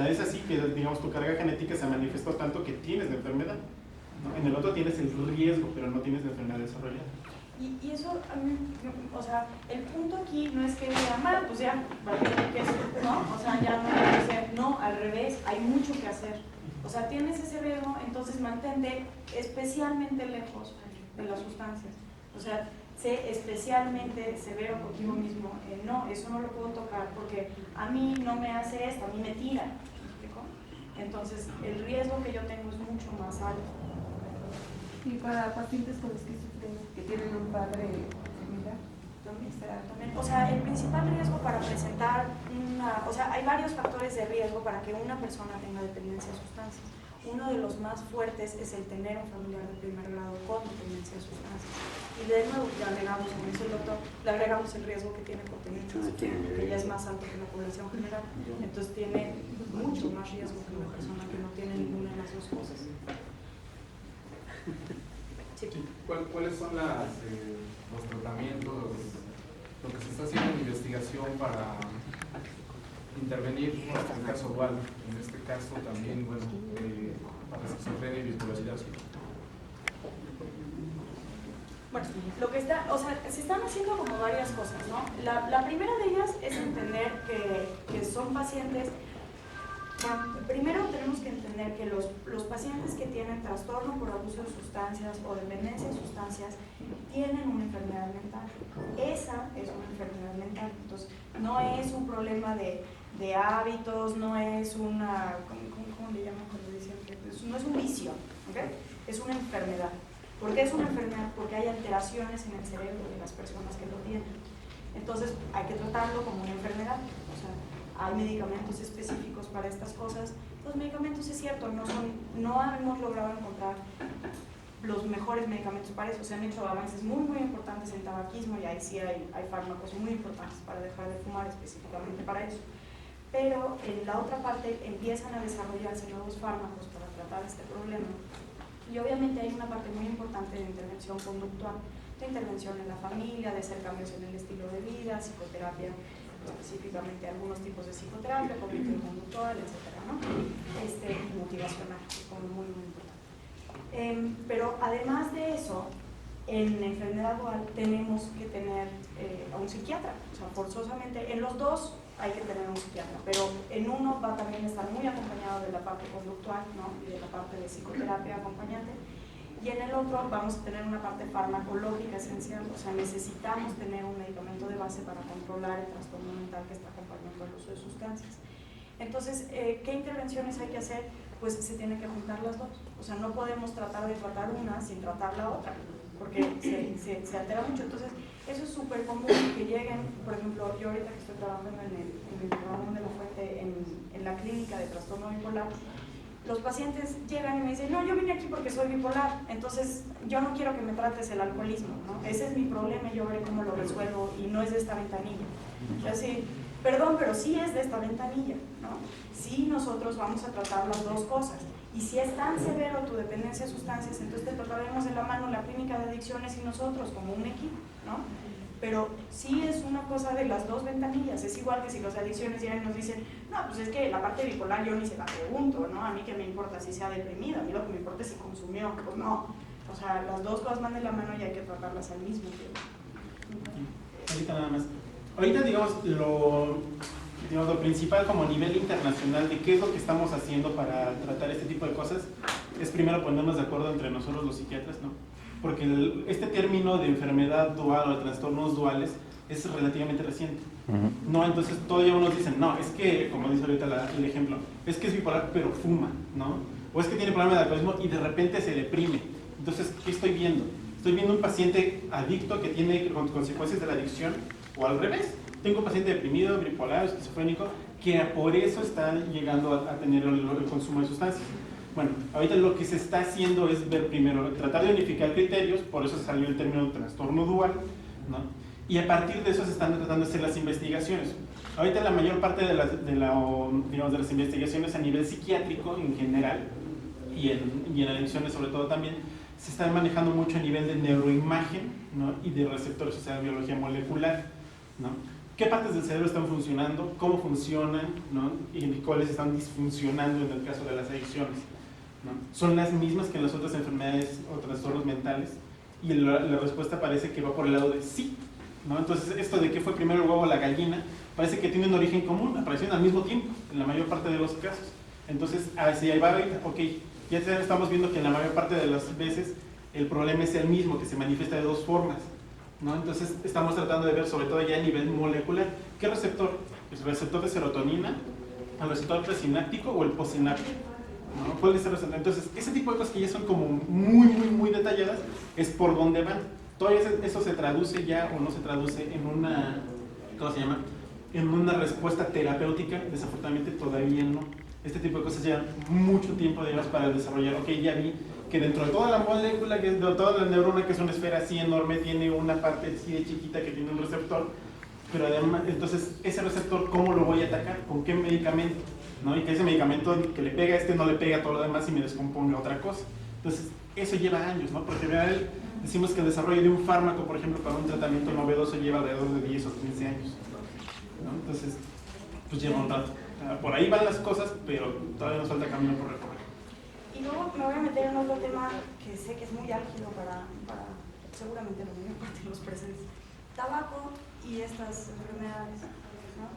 Es así que, digamos, tu carga genética se manifestó tanto que tienes la enfermedad, ¿no? En el otro tienes el riesgo, pero no tienes la enfermedad desarrollada. Y eso, a mí, o sea, el punto aquí no es que digan, bueno, pues ya, ¿no? O sea, ya no hay que hacer, no, al revés, hay mucho que hacer. O sea, tienes ese riesgo, entonces mantente especialmente lejos de las sustancias. O sea, sé especialmente severo contigo mismo. No, eso no lo puedo tocar porque a mí no me hace esto, a mí me tira. ¿Me explico? Entonces, el riesgo que yo tengo es mucho más alto. Y para pacientes con los que sufren, que tienen un padre similar, también, o sea, el principal riesgo para presentar o sea, hay varios factores de riesgo para que una persona tenga dependencia de sustancias. Uno de los más fuertes es el tener un familiar de primer grado con dependencia de sustancias. Y de nuevo, le agregamos, como dice el doctor, le agregamos el riesgo que tiene por tener que ya es más alto que la población general. Entonces tiene mucho más riesgo que una persona que no tiene ninguna de las 2 cosas. Sí. ¿Cuáles son los tratamientos, lo que se está haciendo en investigación para intervenir en el caso dual? En este caso también, bueno, para esquizofrenia y bipolaridad. Bueno, lo que está, o sea, se están haciendo como varias cosas, ¿no? La primera de ellas es entender que son pacientes. Bueno, primero tenemos que entender que los pacientes que tienen trastorno por abuso de sustancias o dependencia de sustancias tienen una enfermedad mental. Esa es una enfermedad mental. Entonces, no es un problema de hábitos, no es una, ¿cómo le llaman cuando dicen que no es un vicio, ¿okay? Es una enfermedad. ¿Por qué es una enfermedad? Porque hay alteraciones en el cerebro de las personas que lo tienen. Entonces, hay que tratarlo como una enfermedad. O sea, hay medicamentos específicos para estas cosas. Los medicamentos, es cierto, no hemos logrado encontrar los mejores medicamentos para eso. Se han hecho avances muy importantes en tabaquismo y ahí sí hay fármacos muy importantes para dejar de fumar específicamente para eso. Pero en la otra parte empiezan a desarrollarse nuevos fármacos para tratar este problema. Y obviamente hay una parte muy importante de intervención conductual, de intervención en la familia, de hacer cambios en el estilo de vida, psicoterapia, específicamente algunos tipos de psicoterapia, cognitivo conductual, etcétera, ¿no? Motivacional, como muy importante. Pero además de eso, en la enfermedad dual tenemos que tener a un psiquiatra, o sea, forzosamente en los 2 hay que tener un psiquiatra, pero en uno va también a estar muy acompañado de la parte conductual, ¿no? Y de la parte de psicoterapia acompañante, Y en el otro vamos a tener una parte farmacológica esencial, o sea, necesitamos tener un medicamento de base para controlar el trastorno mental que está acompañando el uso de sustancias. Entonces, ¿qué intervenciones hay que hacer? Pues se tienen que juntar las dos. O sea, no podemos tratar de tratar una sin tratar la otra, porque se altera mucho. Entonces, eso es súper común que lleguen, por ejemplo, yo ahorita que estoy trabajando en el programa de la Fuente, en la clínica de trastorno bipolar, los pacientes llegan y me dicen, no, yo vine aquí porque soy bipolar, entonces yo no quiero que me trates el alcoholismo, ¿no? Ese es mi problema y yo veré cómo lo resuelvo y no es de esta ventanilla. Yo así, perdón, pero sí es de esta ventanilla, ¿no? Sí, nosotros vamos a tratar las dos cosas. Y si es tan severo tu dependencia de sustancias, entonces te trataremos de la mano la clínica de adicciones y nosotros como un equipo, ¿no? Pero sí es una cosa de las dos ventanillas. Es igual que si los de adicciones llegan y nos dicen, no, pues es que la parte bipolar yo ni se la pregunto, ¿no? A mí qué me importa si se ha deprimido, a mí lo que me importa es si consumió. Pues no, o sea, las dos cosas van de la mano y hay que tratarlas al mismo tiempo. Ahorita nada más. Ahorita digamos lo principal como a nivel internacional de qué es lo que estamos haciendo para tratar este tipo de cosas es primero ponernos de acuerdo entre nosotros los psiquiatras, ¿no? Porque este término de enfermedad dual o de trastornos duales es relativamente reciente. No, entonces todavía unos dicen, no, es que, como dice ahorita el ejemplo, es que es bipolar pero fuma, ¿no? O es que tiene problema de alcoholismo y de repente se deprime. Entonces, ¿qué estoy viendo? Estoy viendo un paciente adicto que tiene consecuencias de la adicción, o al revés. Tengo un paciente deprimido, bipolar, esquizofrénico, que por eso está llegando a tener el consumo de sustancias. Bueno, ahorita lo que se está haciendo es ver primero, tratar de unificar criterios, por eso salió el término trastorno dual, ¿no? Y a partir de eso se están tratando de hacer las investigaciones. Ahorita la mayor parte de las investigaciones a nivel psiquiátrico en general, y en adicciones sobre todo también, se están manejando mucho a nivel de neuroimagen, ¿no? Y de receptores, o sea, biología molecular, ¿no? ¿Qué partes del cerebro están funcionando? ¿Cómo funcionan? ¿No? Y cuáles están disfuncionando en el caso de las adicciones, ¿no? ¿Son las mismas que en las otras enfermedades o trastornos mentales? Y la respuesta parece que va por el lado de sí, ¿no? Entonces, esto de que fue primero el huevo o la gallina, parece que tiene un origen común, aparecieron al mismo tiempo, en la mayor parte de los casos. Entonces, así ahí va ahorita, ok, ya estamos viendo que en la mayor parte de las veces el problema es el mismo, que se manifiesta de dos formas, ¿no? Entonces, estamos tratando de ver, sobre todo ya a nivel molecular, ¿qué receptor? ¿El receptor de serotonina, el receptor presináptico o el postsináptico? ¿No? ¿Cuál es el receptor? Entonces, ese tipo de cosas que ya son como muy detalladas, es por dónde van. Todavía eso se traduce ya o no se traduce en una, ¿cómo se llama? En una respuesta terapéutica, desafortunadamente todavía no. Este tipo de cosas llevan mucho tiempo además para desarrollar. Ok, ya vi que dentro de toda la molécula, de toda la neurona, que es una esfera así enorme, tiene una parte así de chiquita que tiene un receptor, pero además, entonces, ese receptor, ¿cómo lo voy a atacar? ¿Con qué medicamento? ¿No? Y que ese medicamento que le pega a este no le pega a todo lo demás y me descomponga otra cosa. Entonces, eso lleva años, ¿no? Porque en general decimos que el desarrollo de un fármaco, por ejemplo, para un tratamiento novedoso lleva alrededor de 10 o 15 años, ¿no? Entonces, pues lleva un rato. Por ahí van las cosas, pero todavía nos falta camino por recorrer. Y luego me voy a meter en otro tema que sé que es muy álgido para seguramente la mayor parte de los presentes. Tabaco y estas enfermedades, ¿no?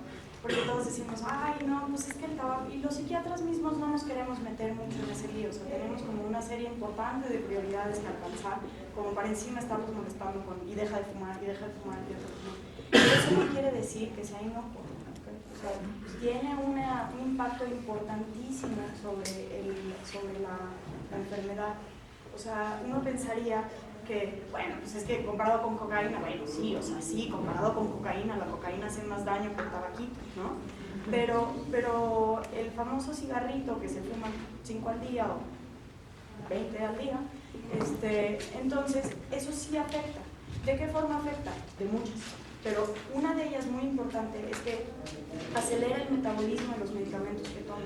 Porque todos decimos, ay, no, pues es que el tabaco, y los psiquiatras mismos no nos queremos meter mucho en ese lío, o sea, tenemos como una serie importante de prioridades que alcanzar, como para encima estarnos molestando con, y deja de fumar, y deja de fumar, y deja de fumar. Pero eso no quiere decir que sea inocuo, ¿okay? O sea, tiene un impacto importantísimo sobre la enfermedad. O sea, uno pensaría que, bueno, pues es que comparado con cocaína, bueno, sí, o sea, sí, comparado con cocaína, la cocaína hace más daño que el tabaquito, ¿no? Pero el famoso cigarrito que se fuma 5 al día o 20 al día, entonces, eso sí afecta. ¿De qué forma afecta? De muchas. Pero una de ellas muy importante es que acelera el metabolismo de los medicamentos que toman.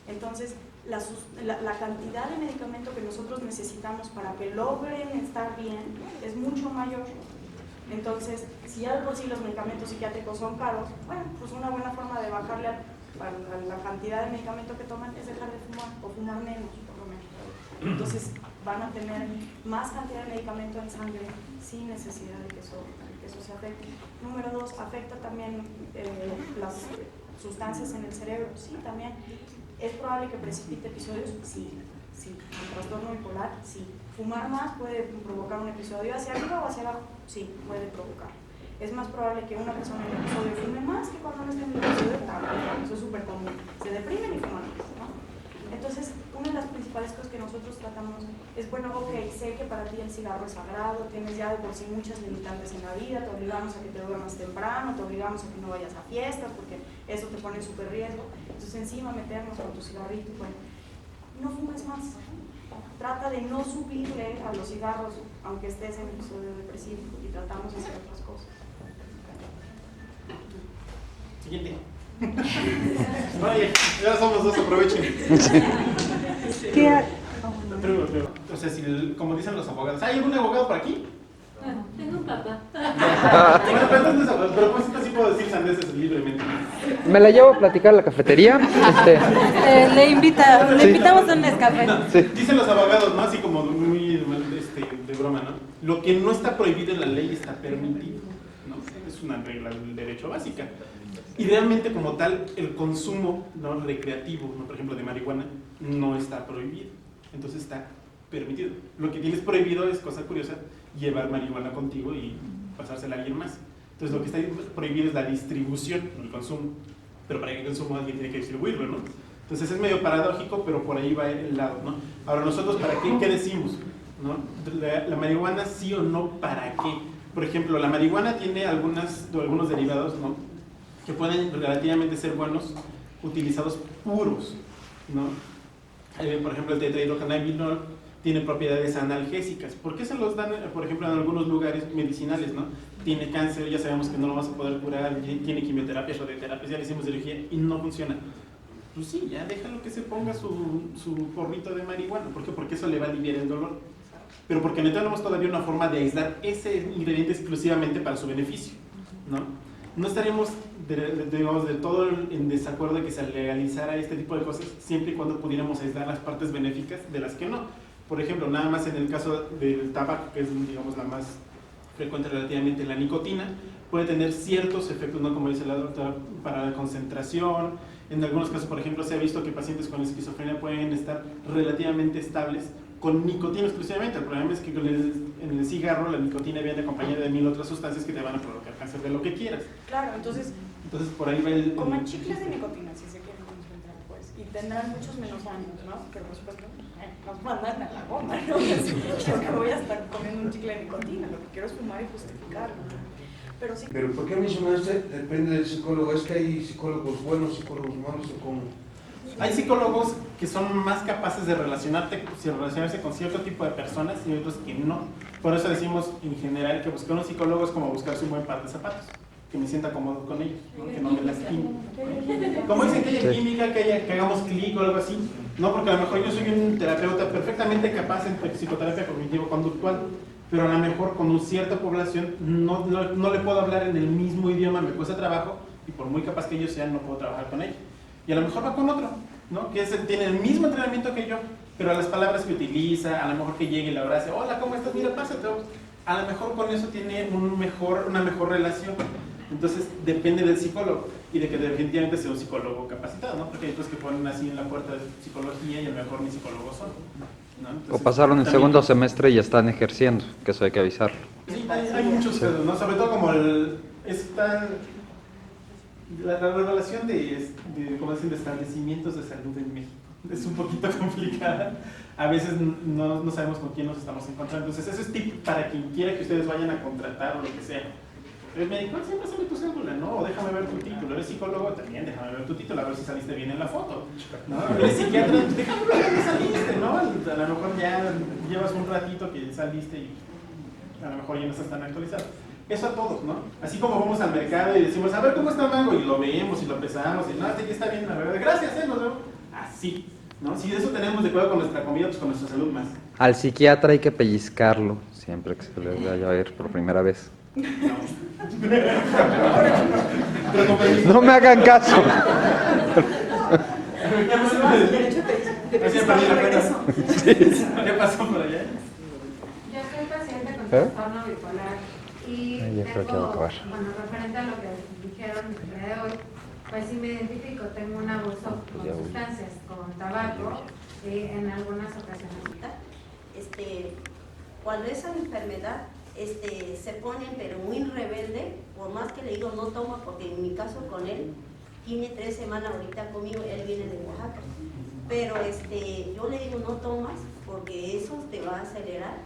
Entonces, la cantidad de medicamento que nosotros necesitamos para que logren estar bien es mucho mayor. Entonces, si ya de por sí los medicamentos psiquiátricos son caros, bueno, pues una buena forma de bajarle a la cantidad de medicamento que toman es dejar de fumar o fumar menos, por lo menos. Entonces, van a tener más cantidad de medicamento en sangre sin necesidad de que eso se afecte. Número 2, afecta también las sustancias en el cerebro. Sí, también. ¿Es probable que precipite episodios? Sí. Sí. El trastorno bipolar, sí. Fumar más puede provocar un episodio hacia arriba o hacia abajo, sí, puede provocar. Es más probable que una persona en el episodio fume más que cuando no está en el episodio también. Eso es súper común. Se deprimen y fuman más, ¿no? Entonces, una de las principales cosas que nosotros tratamos es, bueno, ok, sé que para ti el cigarro es sagrado, tienes ya de por sí muchas limitantes en la vida, te obligamos a que te duermas temprano, te obligamos a que no vayas a fiestas, porque eso te pone en súper riesgo. Entonces, encima meternos con tu cigarrito, bueno, no fumes más. Trata de no subirle a los cigarros, aunque estés en episodio depresivo, y tratamos de hacer otras cosas. Siguiente. Oye, ya somos dos, aprovechen. Pero, o sea, como dicen los abogados, ¿hay algún abogado por aquí? Tengo un papá. Bueno, pero entonces, pero pues sí puedo decir sandeces libremente. Me la llevo a platicar a la cafetería. Le invitamos a un Nescafé. Sí. Dicen los abogados, ¿no? Así como muy de broma, ¿no? Lo que no está prohibido en la ley está permitido, ¿no? Es una regla del derecho básica. Y realmente como tal, el consumo, ¿no?, recreativo, ¿no?, por ejemplo, de marihuana, no está prohibido. Entonces está permitido. Lo que tienes prohibido es, cosa curiosa, llevar marihuana contigo y pasársela a alguien más. Entonces lo que está prohibido es la distribución, no el consumo. Pero para que el consumo alguien tiene que distribuirlo, ¿no? Entonces es medio paradójico, pero por ahí va el lado, ¿no? Ahora nosotros, ¿para qué decimos? ¿No? La marihuana sí o no, ¿para qué? Por ejemplo, la marihuana tiene algunos derivados, ¿no?, que pueden relativamente ser buenos utilizados puros, ¿no? Por ejemplo, el tetrahidrocannabinol tiene propiedades analgésicas. ¿Por qué se los dan, por ejemplo, en algunos lugares medicinales, ¿no? Tiene cáncer, ya sabemos que no lo vas a poder curar, tiene quimioterapias, radioterapias, ya le hicimos cirugía y no funciona. Pues sí, ya déjalo que se ponga su porrito de marihuana. ¿Por qué? Porque eso le va a aliviar el dolor. Pero porque no tenemos todavía una forma de aislar ese ingrediente exclusivamente para su beneficio, ¿no? No estaríamos, digamos, del todo en desacuerdo de que se legalizara este tipo de cosas siempre y cuando pudiéramos aislar las partes benéficas de las que no. Por ejemplo, nada más en el caso del tabaco, que es, digamos, la más frecuente relativamente, la nicotina, puede tener ciertos efectos, ¿no?, como dice la doctora, para la concentración. En algunos casos, por ejemplo, se ha visto que pacientes con esquizofrenia pueden estar relativamente estables con nicotina exclusivamente. El problema es que en el cigarro la nicotina viene acompañada de 1000 otras sustancias que te van a provocar cáncer de lo que quieras. Claro, entonces por ahí va el... coman chicles de nicotina si se quieren concentrar, pues, y tendrán muchos menos años, ¿no? Pero por supuesto, nos mandan a la goma, ¿no? Yo que voy a estar comiendo un chicle de nicotina, lo que quiero es fumar y justificarlo, ¿no? Pero sí. Pero ¿por qué mencionaste? Depende del psicólogo. ¿Es que hay psicólogos buenos, psicólogos malos o cómo? Hay psicólogos que son más capaces de relacionarse con cierto tipo de personas y otros que no. Por eso decimos en general que buscar un psicólogo es como buscarse un buen par de zapatos, que me sienta cómodo con ellos, ¿no?, que no me lastime. Como dicen que haya química, que hagamos clic o algo así, no, porque a lo mejor yo soy un terapeuta perfectamente capaz en psicoterapia cognitivo-conductual, pero a lo mejor con una cierta población no le puedo hablar en el mismo idioma, me cuesta trabajo, y por muy capaz que ellos sean, no puedo trabajar con ellos. Y a lo mejor va con otro, ¿no?, que tiene el mismo entrenamiento que yo, pero a las palabras que utiliza, a lo mejor que llegue y le abrace, hola, ¿cómo estás? Mira, pásate. A lo mejor con eso tiene una mejor relación. Entonces depende del psicólogo y de que definitivamente sea un psicólogo capacitado, ¿no? Porque hay otros que ponen así en la puerta de psicología y a lo mejor ni psicólogos son, ¿no? Entonces, O pasaron el segundo semestre y ya están ejerciendo, que eso hay que avisarlo. Sí, hay muchos casos, ¿no? Sobre todo como la relación de establecimientos de salud en México es un poquito complicada. A veces no sabemos con quién nos estamos encontrando. Entonces, ese es tip para quien quiera que ustedes vayan a contratar o lo que sea. El médico siempre sabe tu cédula, ¿no? O déjame ver tu título. Eres psicólogo, también déjame ver tu título, a ver si saliste bien en la foto, ¿no? Eres psiquiatra, déjame ver dónde saliste, ¿no? A lo mejor ya llevas un ratito que saliste y a lo mejor ya no estás tan actualizado. Eso a todos, ¿no? Así como vamos al mercado y decimos, a ver cómo está el mango, y lo vemos y lo pesamos, y no, este ya está bien, la verdad, gracias, nos vemos. Así, ¿no? Si eso tenemos de acuerdo con nuestra comida, pues con nuestra salud más. Al psiquiatra hay que pellizcarlo siempre que se le vaya a ver por primera vez. No me hagan caso. ¿Qué pasó por allá? Yo soy paciente con trastorno bipolar y tengo, bueno, referente a lo que dijeron el día de hoy, pues sí me identifico, tengo un abuso con sustancias, con tabaco, Sí, en algunas ocasiones. Cuando esa enfermedad se pone pero muy rebelde, por más que le digo no toma, porque en mi caso con él tiene 3 semanas ahorita conmigo, él viene de Oaxaca, pero yo le digo no tomas porque eso te va a acelerar,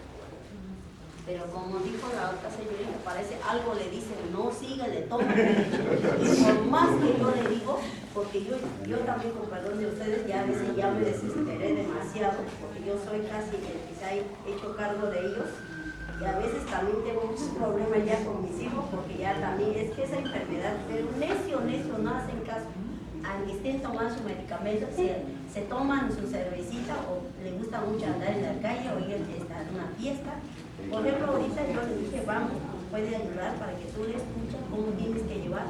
pero como dijo la otra señorita, parece algo le dice, no síguele, toma, y por más que yo le digo, porque yo también con perdón de ustedes ya a veces ya me desesperé demasiado, porque yo soy casi el que se ha hecho cargo de ellos, y a veces también tengo muchos problemas ya con mis hijos, porque ya también es que esa enfermedad, pero necio, no hacen caso, aunque estén tomando su medicamento, se toman su cervecita o le gusta mucho andar en la calle o ir a una fiesta. Por ejemplo, ahorita yo le dije, vamos, puede ayudar para que tú le escuches cómo tienes que llevar,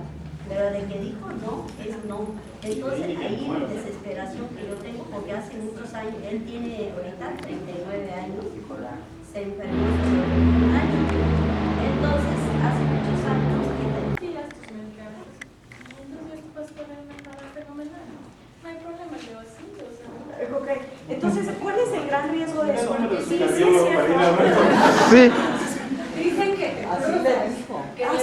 pero de que dijo no, es no. Entonces ahí la desesperación que yo tengo, porque hace muchos años, él tiene ahorita 39 años, se enfermó hace un año, entonces hace muchos años que tiras tus medicamentos, entonces tú vas a poner una cara fenomenal, no hay problema, yo así, o sea. Ok, entonces, ¿cuál es el gran riesgo de eso? Sí, es cierto. Sí. Dicen que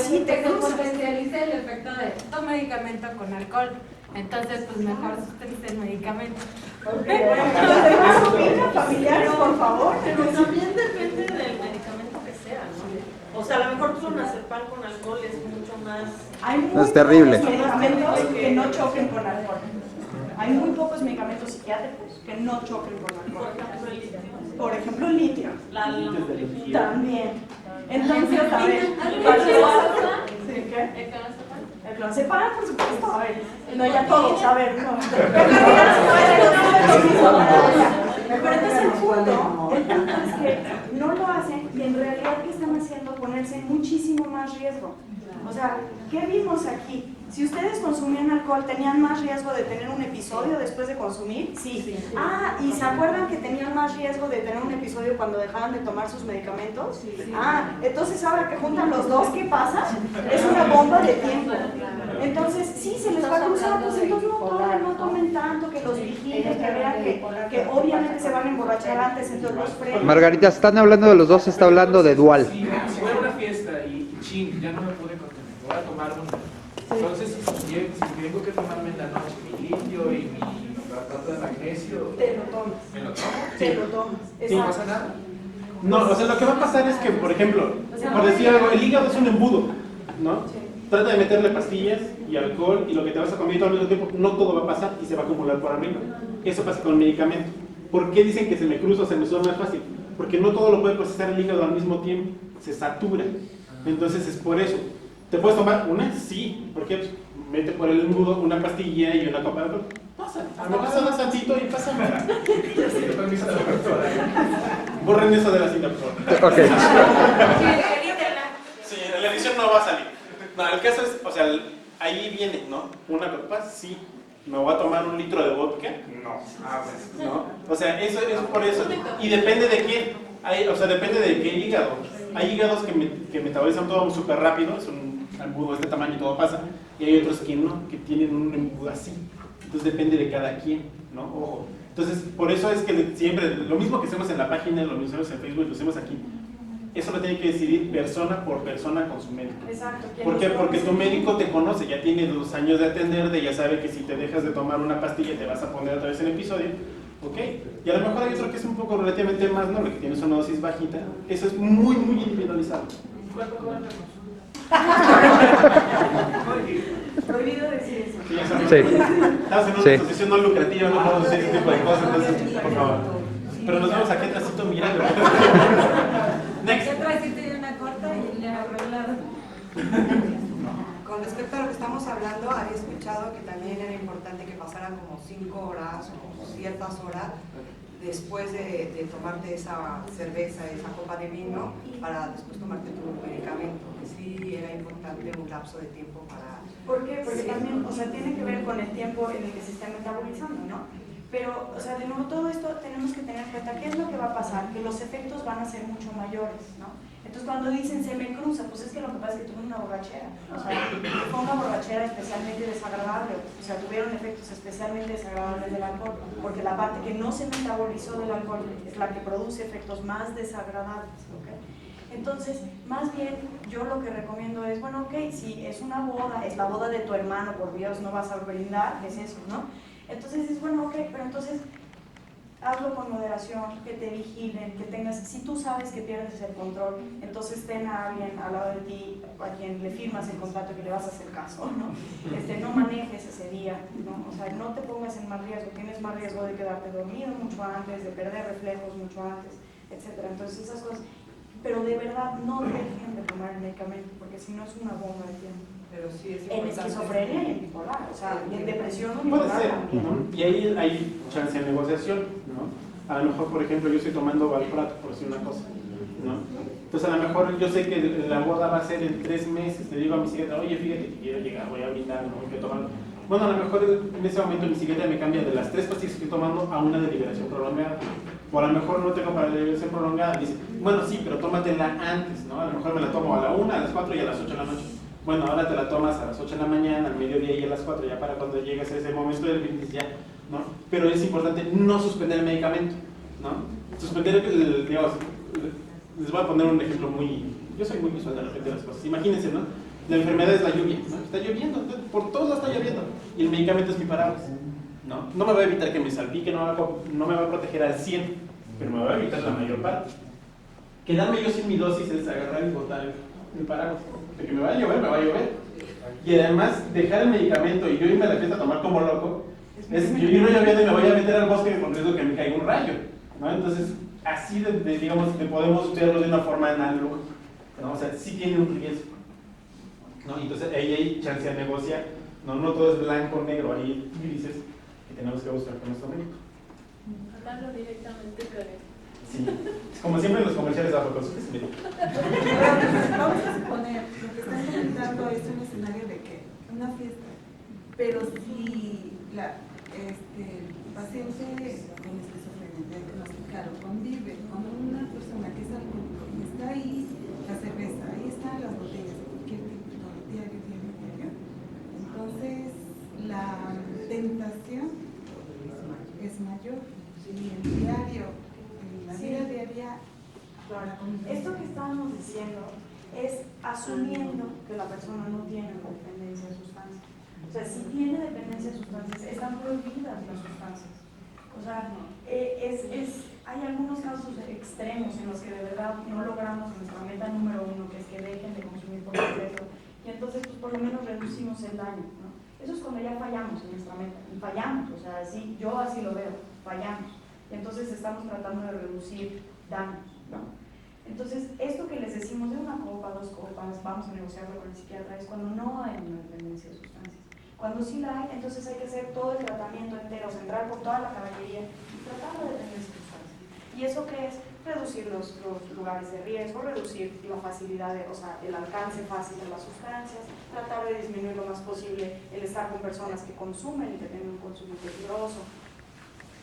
Sí, que se potencializa el efecto de tu medicamento con alcohol. Entonces, pues mejor susténse el medicamento. Además, ubica familiares, por favor. Pero también depende del medicamento que sea, ¿no? O sea, a lo mejor clonazepam con alcohol es mucho más... Hay muy Es terrible. pocos medicamentos que no choquen con alcohol. Hay muy pocos medicamentos psiquiátricos que no choquen con alcohol. Por ejemplo, el litio. También. Entonces, a ver, el clonazepam, por supuesto, a ver, no ya todos, a ver, no. Pero entonces el punto es que no lo hacen y en realidad ¿qué están haciendo? Ponerse en muchísimo más riesgo. O sea, ¿qué vimos aquí? Si ustedes consumían alcohol, ¿tenían más riesgo de tener un episodio después de consumir? Sí. Ah, ¿y se acuerdan que tenían más riesgo de tener un episodio cuando dejaban de tomar sus medicamentos? Ah, entonces ahora que juntan los dos, ¿qué pasa? Es una bomba de tiempo. Entonces, sí, se les va a cruzar, pues entonces no tomen tanto, que los vigilen, que vean que obviamente se van a emborrachar antes, entonces los frenen. Margarita, están hablando de los dos, está hablando de dual. Si voy a una fiesta y chin, ya no me pude contener, voy a tomar una. Entonces, si tengo que tomarme en la noche mi litio y mi lactato de magnesio, te lo tomas. ¿me lo tomo? Te lo tomas. ¿No pasa nada? No, o sea, lo que va a pasar es que, por ejemplo, por decir algo, el hígado es un embudo, ¿no? Trata de meterle pastillas y alcohol y lo que te vas a comer todo al mismo tiempo, no todo va a pasar y se va a acumular por arriba. Eso pasa con el medicamento. ¿Por qué dicen que se me cruza o se me sube más fácil? Porque no todo lo puede procesar el hígado al mismo tiempo, se satura. Entonces es por eso. ¿Te puedes tomar una? Sí. ¿Por qué? Pues, mete por el embudo una pastilla y una copa de alcohol. Pasa. Me pasa un tantito y pasa. Permiso de la doctora. Borren eso de la cinta, por favor. Ok. Sí, en la edición no va a salir. No, el caso es, o sea, ahí viene, ¿no? Una copa, sí. ¿Me voy a tomar un litro de vodka? No. Ah, pues, no. O sea, eso es por eso. Y depende de quién. O sea, depende de qué hígado. Hay hígados que metabolizan todo súper rápido, es un embudo de este tamaño y todo pasa. Y hay otros que no, que tienen un embudo así. Entonces depende de cada quien, ¿no? Ojo. Entonces, por eso es que siempre, lo mismo que hacemos en la página, lo mismo hacemos en Facebook, lo hacemos aquí. Eso lo tiene que decidir persona por persona con su médico. Exacto. ¿Por qué? Porque tu médico te conoce, ya tiene 2 años de atenderte, ya sabe que si te dejas de tomar una pastilla te vas a poner otra vez en episodio. ¿Ok? Y a lo mejor hay otro que es un poco relativamente más noble, que tienes una dosis bajita. Eso es muy, muy individualizado. Prohibido decir eso. Sí, ya sabes. Sí. Estamos en una Sí. posición no lucrativa, no podemos decir ese tipo de cosas, entonces, por favor. Pero nos vemos aquí atrásito mirando. Next. Aquí atrás tiene una corta y le arreglado. Con respecto a lo que estamos hablando, había escuchado que también era importante que pasaran como 5 horas o ciertas horas después de tomarte esa cerveza, esa copa de vino, para después tomarte tu medicamento, que sí era importante un lapso de tiempo para... ¿Por qué? Porque también, o sea, tiene que ver con el tiempo en el que se está metabolizando, ¿no? Pero, o sea, de nuevo, todo esto tenemos que tener en cuenta qué es lo que va a pasar, que los efectos van a ser mucho mayores, ¿no? Entonces, cuando dicen se me cruza, pues es que lo que pasa es que tuve una borrachera, o sea, fue una borrachera especialmente desagradable, o sea, tuvieron efectos especialmente desagradables del alcohol, porque la parte que no se metabolizó del alcohol es la que produce efectos más desagradables, ¿ok? Entonces, más bien, yo lo que recomiendo es, bueno, ok, si es una boda, es la boda de tu hermano, por Dios, no vas a brindar, es eso, ¿no? Entonces es bueno, ok, pero entonces hazlo con moderación, que te vigilen, que tengas, si tú sabes que pierdes el control, entonces ten a alguien al lado de ti, a quien le firmas el contrato que le vas a hacer caso, ¿no? No manejes ese día, ¿no? O sea, no te pongas en más riesgo, tienes más riesgo de quedarte dormido mucho antes, de perder reflejos mucho antes, etc. Entonces esas cosas, pero de verdad no dejen de tomar el medicamento, porque si no es una bomba de tiempo. Pero sí es en importante. Esquizofrenia y en bipolar, o sea, y en depresión Puede bipolar ser, también. ¿no? Y ahí hay chance de negociación, ¿no? A lo mejor, por ejemplo, yo estoy tomando Valproato, por decir una cosa, ¿no? Entonces, a lo mejor yo sé que la boda va a ser en 3 meses, le digo a mi psiquiatra, oye, fíjate que quiero llegar, voy a brindar, no voy a tomar. Bueno, a lo mejor en ese momento mi psiquiatra me cambia de las 3 pastillas que estoy tomando a una de liberación prolongada. O a lo mejor no tengo para la liberación prolongada, dice, bueno, sí, pero tómatela antes, ¿no? A lo mejor me la tomo a la 1, a las 4 y a las 8 de la noche. Bueno, ahora te la tomas a las 8 de la mañana, al mediodía y a las 4, ya para cuando llegues a ese momento del brindis ya, ¿no? Pero es importante no suspender el medicamento, ¿no? Suspender, digamos, les voy a poner un ejemplo muy, yo soy muy visual de repente de las cosas. Imagínense, ¿no? La enfermedad es la lluvia, ¿no? Está lloviendo, por todos lados está lloviendo, y el medicamento es mi paraguas, ¿no? No me va a evitar que me salpique, no me va a proteger al 100, pero me va a evitar la mayor parte. Quedarme yo sin mi dosis es agarrar y botar el paraguas. De que me va a llover, me va a llover. Y además, dejar el medicamento y yo irme a la fiesta a tomar como loco, es yo irme lloviendo y me voy a meter al bosque con riesgo que me caiga un rayo, ¿no? Entonces, así digamos que podemos verlo de una forma análoga, ¿no? O sea, sí tiene un riesgo, ¿no? Entonces, ahí hay chance de negociar, ¿no? No todo es blanco o negro, hay grises que tenemos que buscar con nuestro médico. Hablarlo directamente con él. Sí, como siempre en los comerciales bajo consulta es médico. Vamos a suponer, lo que están comentando es un escenario de que una fiesta, pero si el paciente con esquizofrenia diagnosticado convive con una persona que es alcohólico y está ahí la cerveza, ahí están las botellas de cualquier tipo, diario, entonces la tentación es mayor y el diario. La vida diaria. Esto que estábamos diciendo es asumiendo que la persona no tiene una dependencia de sustancias. O sea, si tiene dependencia de sustancias, están prohibidas las sustancias. O sea, hay algunos casos extremos en los que de verdad no logramos nuestra meta número 1, que es que dejen de consumir por completo, y entonces pues por lo menos reducimos el daño, ¿no? Eso es cuando ya fallamos en nuestra meta, y fallamos, o sea, sí, yo así lo veo, fallamos. Entonces estamos tratando de reducir daños, ¿no? Entonces, esto que les decimos de una copa, 2 copas, vamos a negociarlo con el psiquiatra, es cuando no hay una dependencia de sustancias. Cuando sí la hay, entonces hay que hacer todo el tratamiento entero, centrar por toda la caballería y tratar la dependencia de sustancias. ¿Y eso qué es? Reducir los lugares de riesgo, reducir la facilidad, o sea, el alcance fácil de las sustancias, tratar de disminuir lo más posible el estar con personas que consumen y que tienen un consumo peligroso.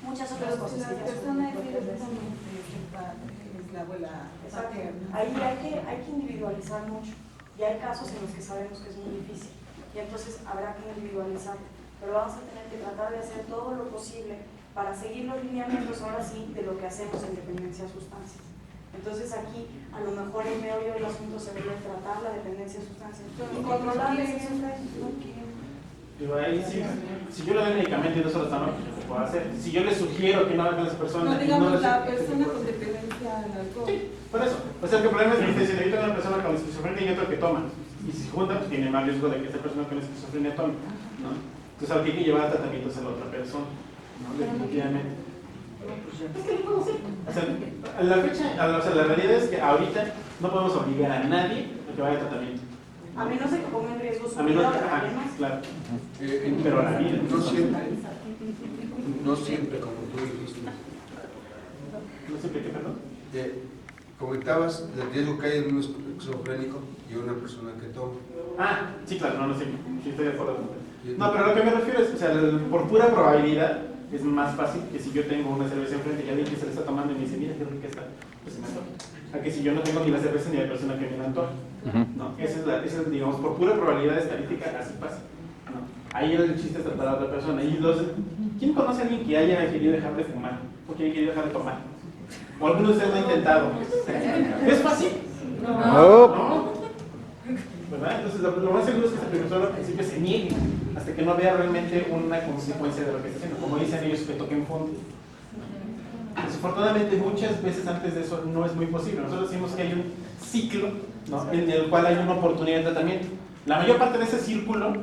Muchas otras cosas. La persona es directamente es la abuela paterna. Ahí hay que individualizar mucho. Y hay casos en los que sabemos que es muy difícil. Y entonces habrá que individualizar. Pero vamos a tener que tratar de hacer todo lo posible para seguir los lineamientos, ahora sí, de lo que hacemos en dependencia de sustancias. Entonces aquí, a lo mejor el meollo del asunto se debe tratar la dependencia de sustancias. Y controlar Digo, ahí sí, si yo le doy medicamento y no se lo tomo, pues se puede hacer. Si yo le sugiero que no hagan las personas. No, digamos, la persona con dependencia al alcohol. Sí, por eso. O sea, el problema es que si yo tengo una persona con esquizofrenia y otro que toma, y si se juntan, pues tiene más riesgo de que esta persona con esquizofrenia tome, ¿no? Entonces, al que hay que llevar tratamientos a la otra persona, ¿no? Definitivamente. O sea, la realidad es que ahorita no podemos obligar a nadie a que vaya a tratamiento. A menos de que ponga en riesgo su A menos vida. claro. Pero la vida. No siempre, como tú dijiste. ¿No siempre qué, perdón? Comentabas del riesgo que hay en un esquizofrénico y una persona que toma. Ah, sí, claro, no siempre. Sí, estoy de acuerdo con usted. No, pero lo que me refiero es, o sea, por pura probabilidad, Es más fácil que si yo tengo una cerveza enfrente y alguien que se la está tomando y me dice, mira qué rica está, pues se me antoja. A que si yo no tengo ni la cerveza ni la persona que me la antoja. ¿No? Esa es, digamos, por pura probabilidad estadística, así pasa. ¿No? Ahí el chiste es tratar a otra persona. ¿Quién conoce a alguien que haya querido dejar de fumar? ¿O que haya querido dejar de tomar? ¿O alguno de ustedes lo ha intentado? ¿Es fácil? No. ¿Verdad? Entonces lo más seguro es que esta persona al principio se niegue hasta que no vea realmente una consecuencia de lo que está haciendo. Como dicen ellos, que toquen fondo. Desafortunadamente muchas veces antes de eso no es muy posible. Nosotros decimos que hay un ciclo, ¿no?, en el cual hay una oportunidad de tratamiento. La mayor parte de ese círculo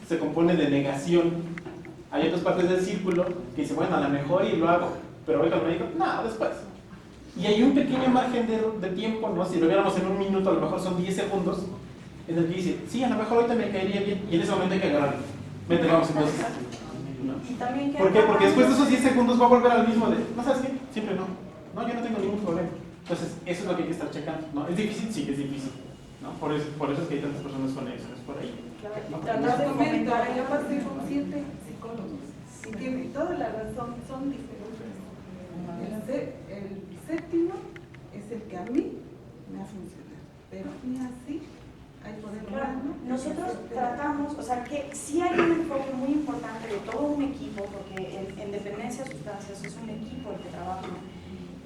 se compone de negación. Hay otras partes del círculo que dicen, bueno, a lo mejor y lo hago, pero voy con el médico, no, después. Y hay un pequeño margen de tiempo, ¿no? Si lo viéramos en un minuto, a lo mejor son 10 segundos, en el que dice, sí, a lo mejor ahorita me caería bien, y en ese momento hay que agarrarlo. Vente, vamos entonces. Y también ¿Por qué? Porque después de esos 10 segundos va a volver al mismo de, no, ¿sabes qué? Siempre no. No, yo no tengo ningún problema. Entonces, eso es lo que hay que estar checando, ¿no? ¿Es difícil? Sí, es difícil, ¿no? Por eso es que hay tantas personas con adicciones por ahí. ¿No? Tratar de fomentar, yo pasé con 7 psicólogos y tienen toda la razón, son diferentes. El séptimo es el que a mí me ha funcionado, pero ni así hay poder humano. Nosotros tratamos, o sea, que sí hay un enfoque muy importante de todo un equipo, porque en dependencia de sustancias es un equipo el que trabaja,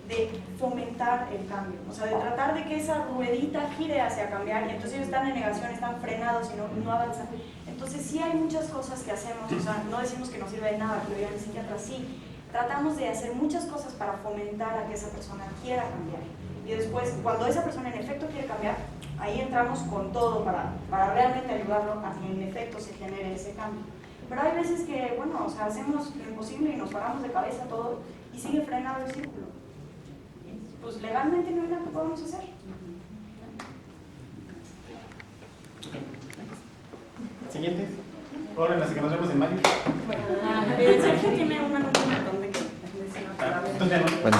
de fomentar el cambio, o sea, de tratar de que esa ruedita gire hacia cambiar, y entonces ellos están en negación, están frenados y no avanzan. Entonces sí hay muchas cosas que hacemos, o sea, no decimos que no sirve de nada, que lo digan el psiquiatra, sí, tratamos de hacer muchas cosas para fomentar a que esa persona quiera cambiar. Y después, cuando esa persona en efecto quiere cambiar, ahí entramos con todo para realmente ayudarlo a que en efecto se genere ese cambio. Pero hay veces que, bueno, o sea, hacemos lo imposible y nos paramos de cabeza todo y sigue frenado el círculo. Pues legalmente no hay nada que podamos hacer. Siguiente. Ahora en la que nos vemos en mayo. Sergio tiene una nota importante que mencionar. Bueno.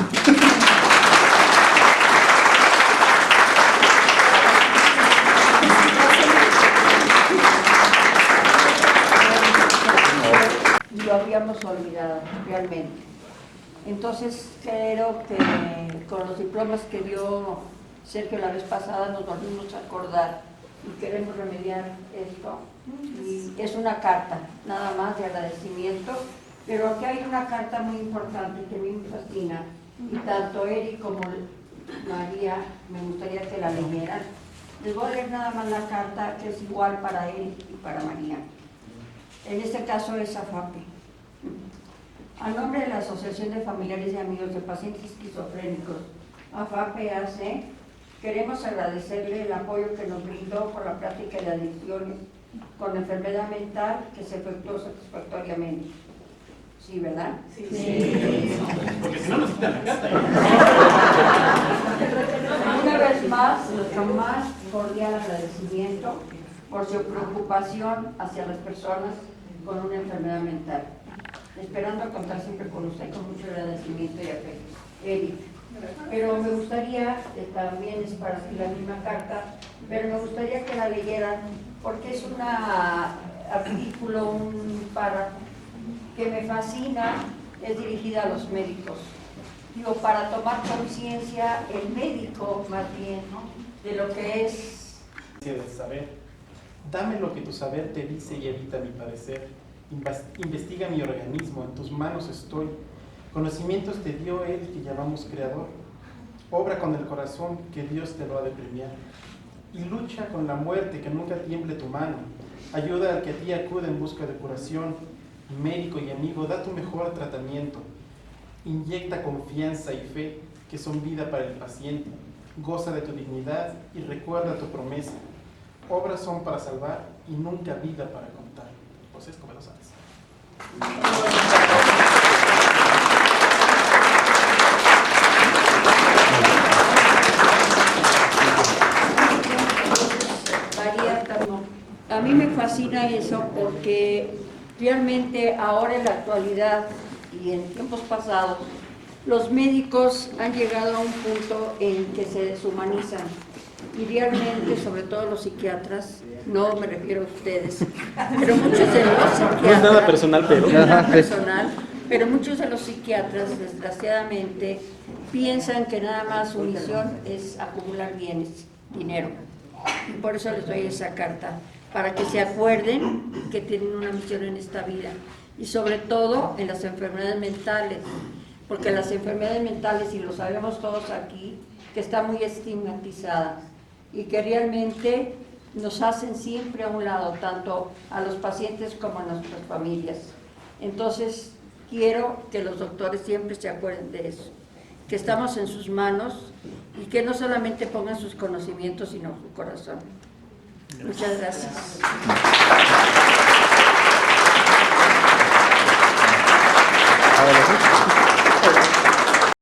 Lo habíamos olvidado realmente. Entonces creo que con los diplomas que dio Sergio la vez pasada nos volvimos a acordar y queremos remediar esto. Y es una carta nada más de agradecimiento, pero aquí hay una carta muy importante que a mí me fascina, y tanto Eric como María me gustaría que la leyeran. Les voy a leer nada más la carta, que es igual para Eric y para María. En este caso es AFAPE. A nombre de la Asociación de Familiares y Amigos de Pacientes Esquizofrénicos, AFAPE-AC, queremos agradecerle el apoyo que nos brindó por la práctica de adicciones con enfermedad mental que se efectuó satisfactoriamente. ¿Sí, verdad? Sí. Porque si no nos quitan la carta. Una vez más, nuestro más cordial agradecimiento por su preocupación hacia las personas con una enfermedad mental. Esperando contar siempre con usted con mucho agradecimiento y afecto. Eric. Pero me gustaría, también es para ti la misma carta, pero me gustaría que la leyeran porque es un artículo, un párrafo que me fascina, es dirigida a los médicos. Digo, para tomar conciencia el médico más bien, ¿no?, de lo que es de saber. Dame lo que tu saber te dice y evita mi parecer. Investiga mi organismo, en tus manos estoy. Conocimientos te dio Él que llamamos Creador. Obra con el corazón que Dios te lo ha de premiar. Y lucha con la muerte, que nunca tiemble tu mano. Ayuda al que a ti acude en busca de curación. Médico y amigo, da tu mejor tratamiento. Inyecta confianza y fe, que son vida para el paciente. Goza de tu dignidad y recuerda tu promesa. Obras son para salvar y nunca vida para contar. Pues es como lo sabes. A mí me fascina eso porque realmente ahora en la actualidad y en tiempos pasados los médicos han llegado a un punto en que se deshumanizan y realmente, sobre todo los psiquiatras, no me refiero a ustedes, pero muchos de los psiquiatras, no es nada personal, pero no es nada personal, Pero muchos de los psiquiatras, desgraciadamente, piensan que nada más su misión es acumular bienes, dinero. Y por eso les doy esa carta, para que se acuerden que tienen una misión en esta vida. Y sobre todo en las enfermedades mentales, porque las enfermedades mentales, y lo sabemos todos aquí, que está muy estigmatizada y que realmente nos hacen siempre a un lado, tanto a los pacientes como a nuestras familias. Entonces, quiero que los doctores siempre se acuerden de eso, que estamos en sus manos y que no solamente pongan sus conocimientos, sino su corazón. Muchas gracias.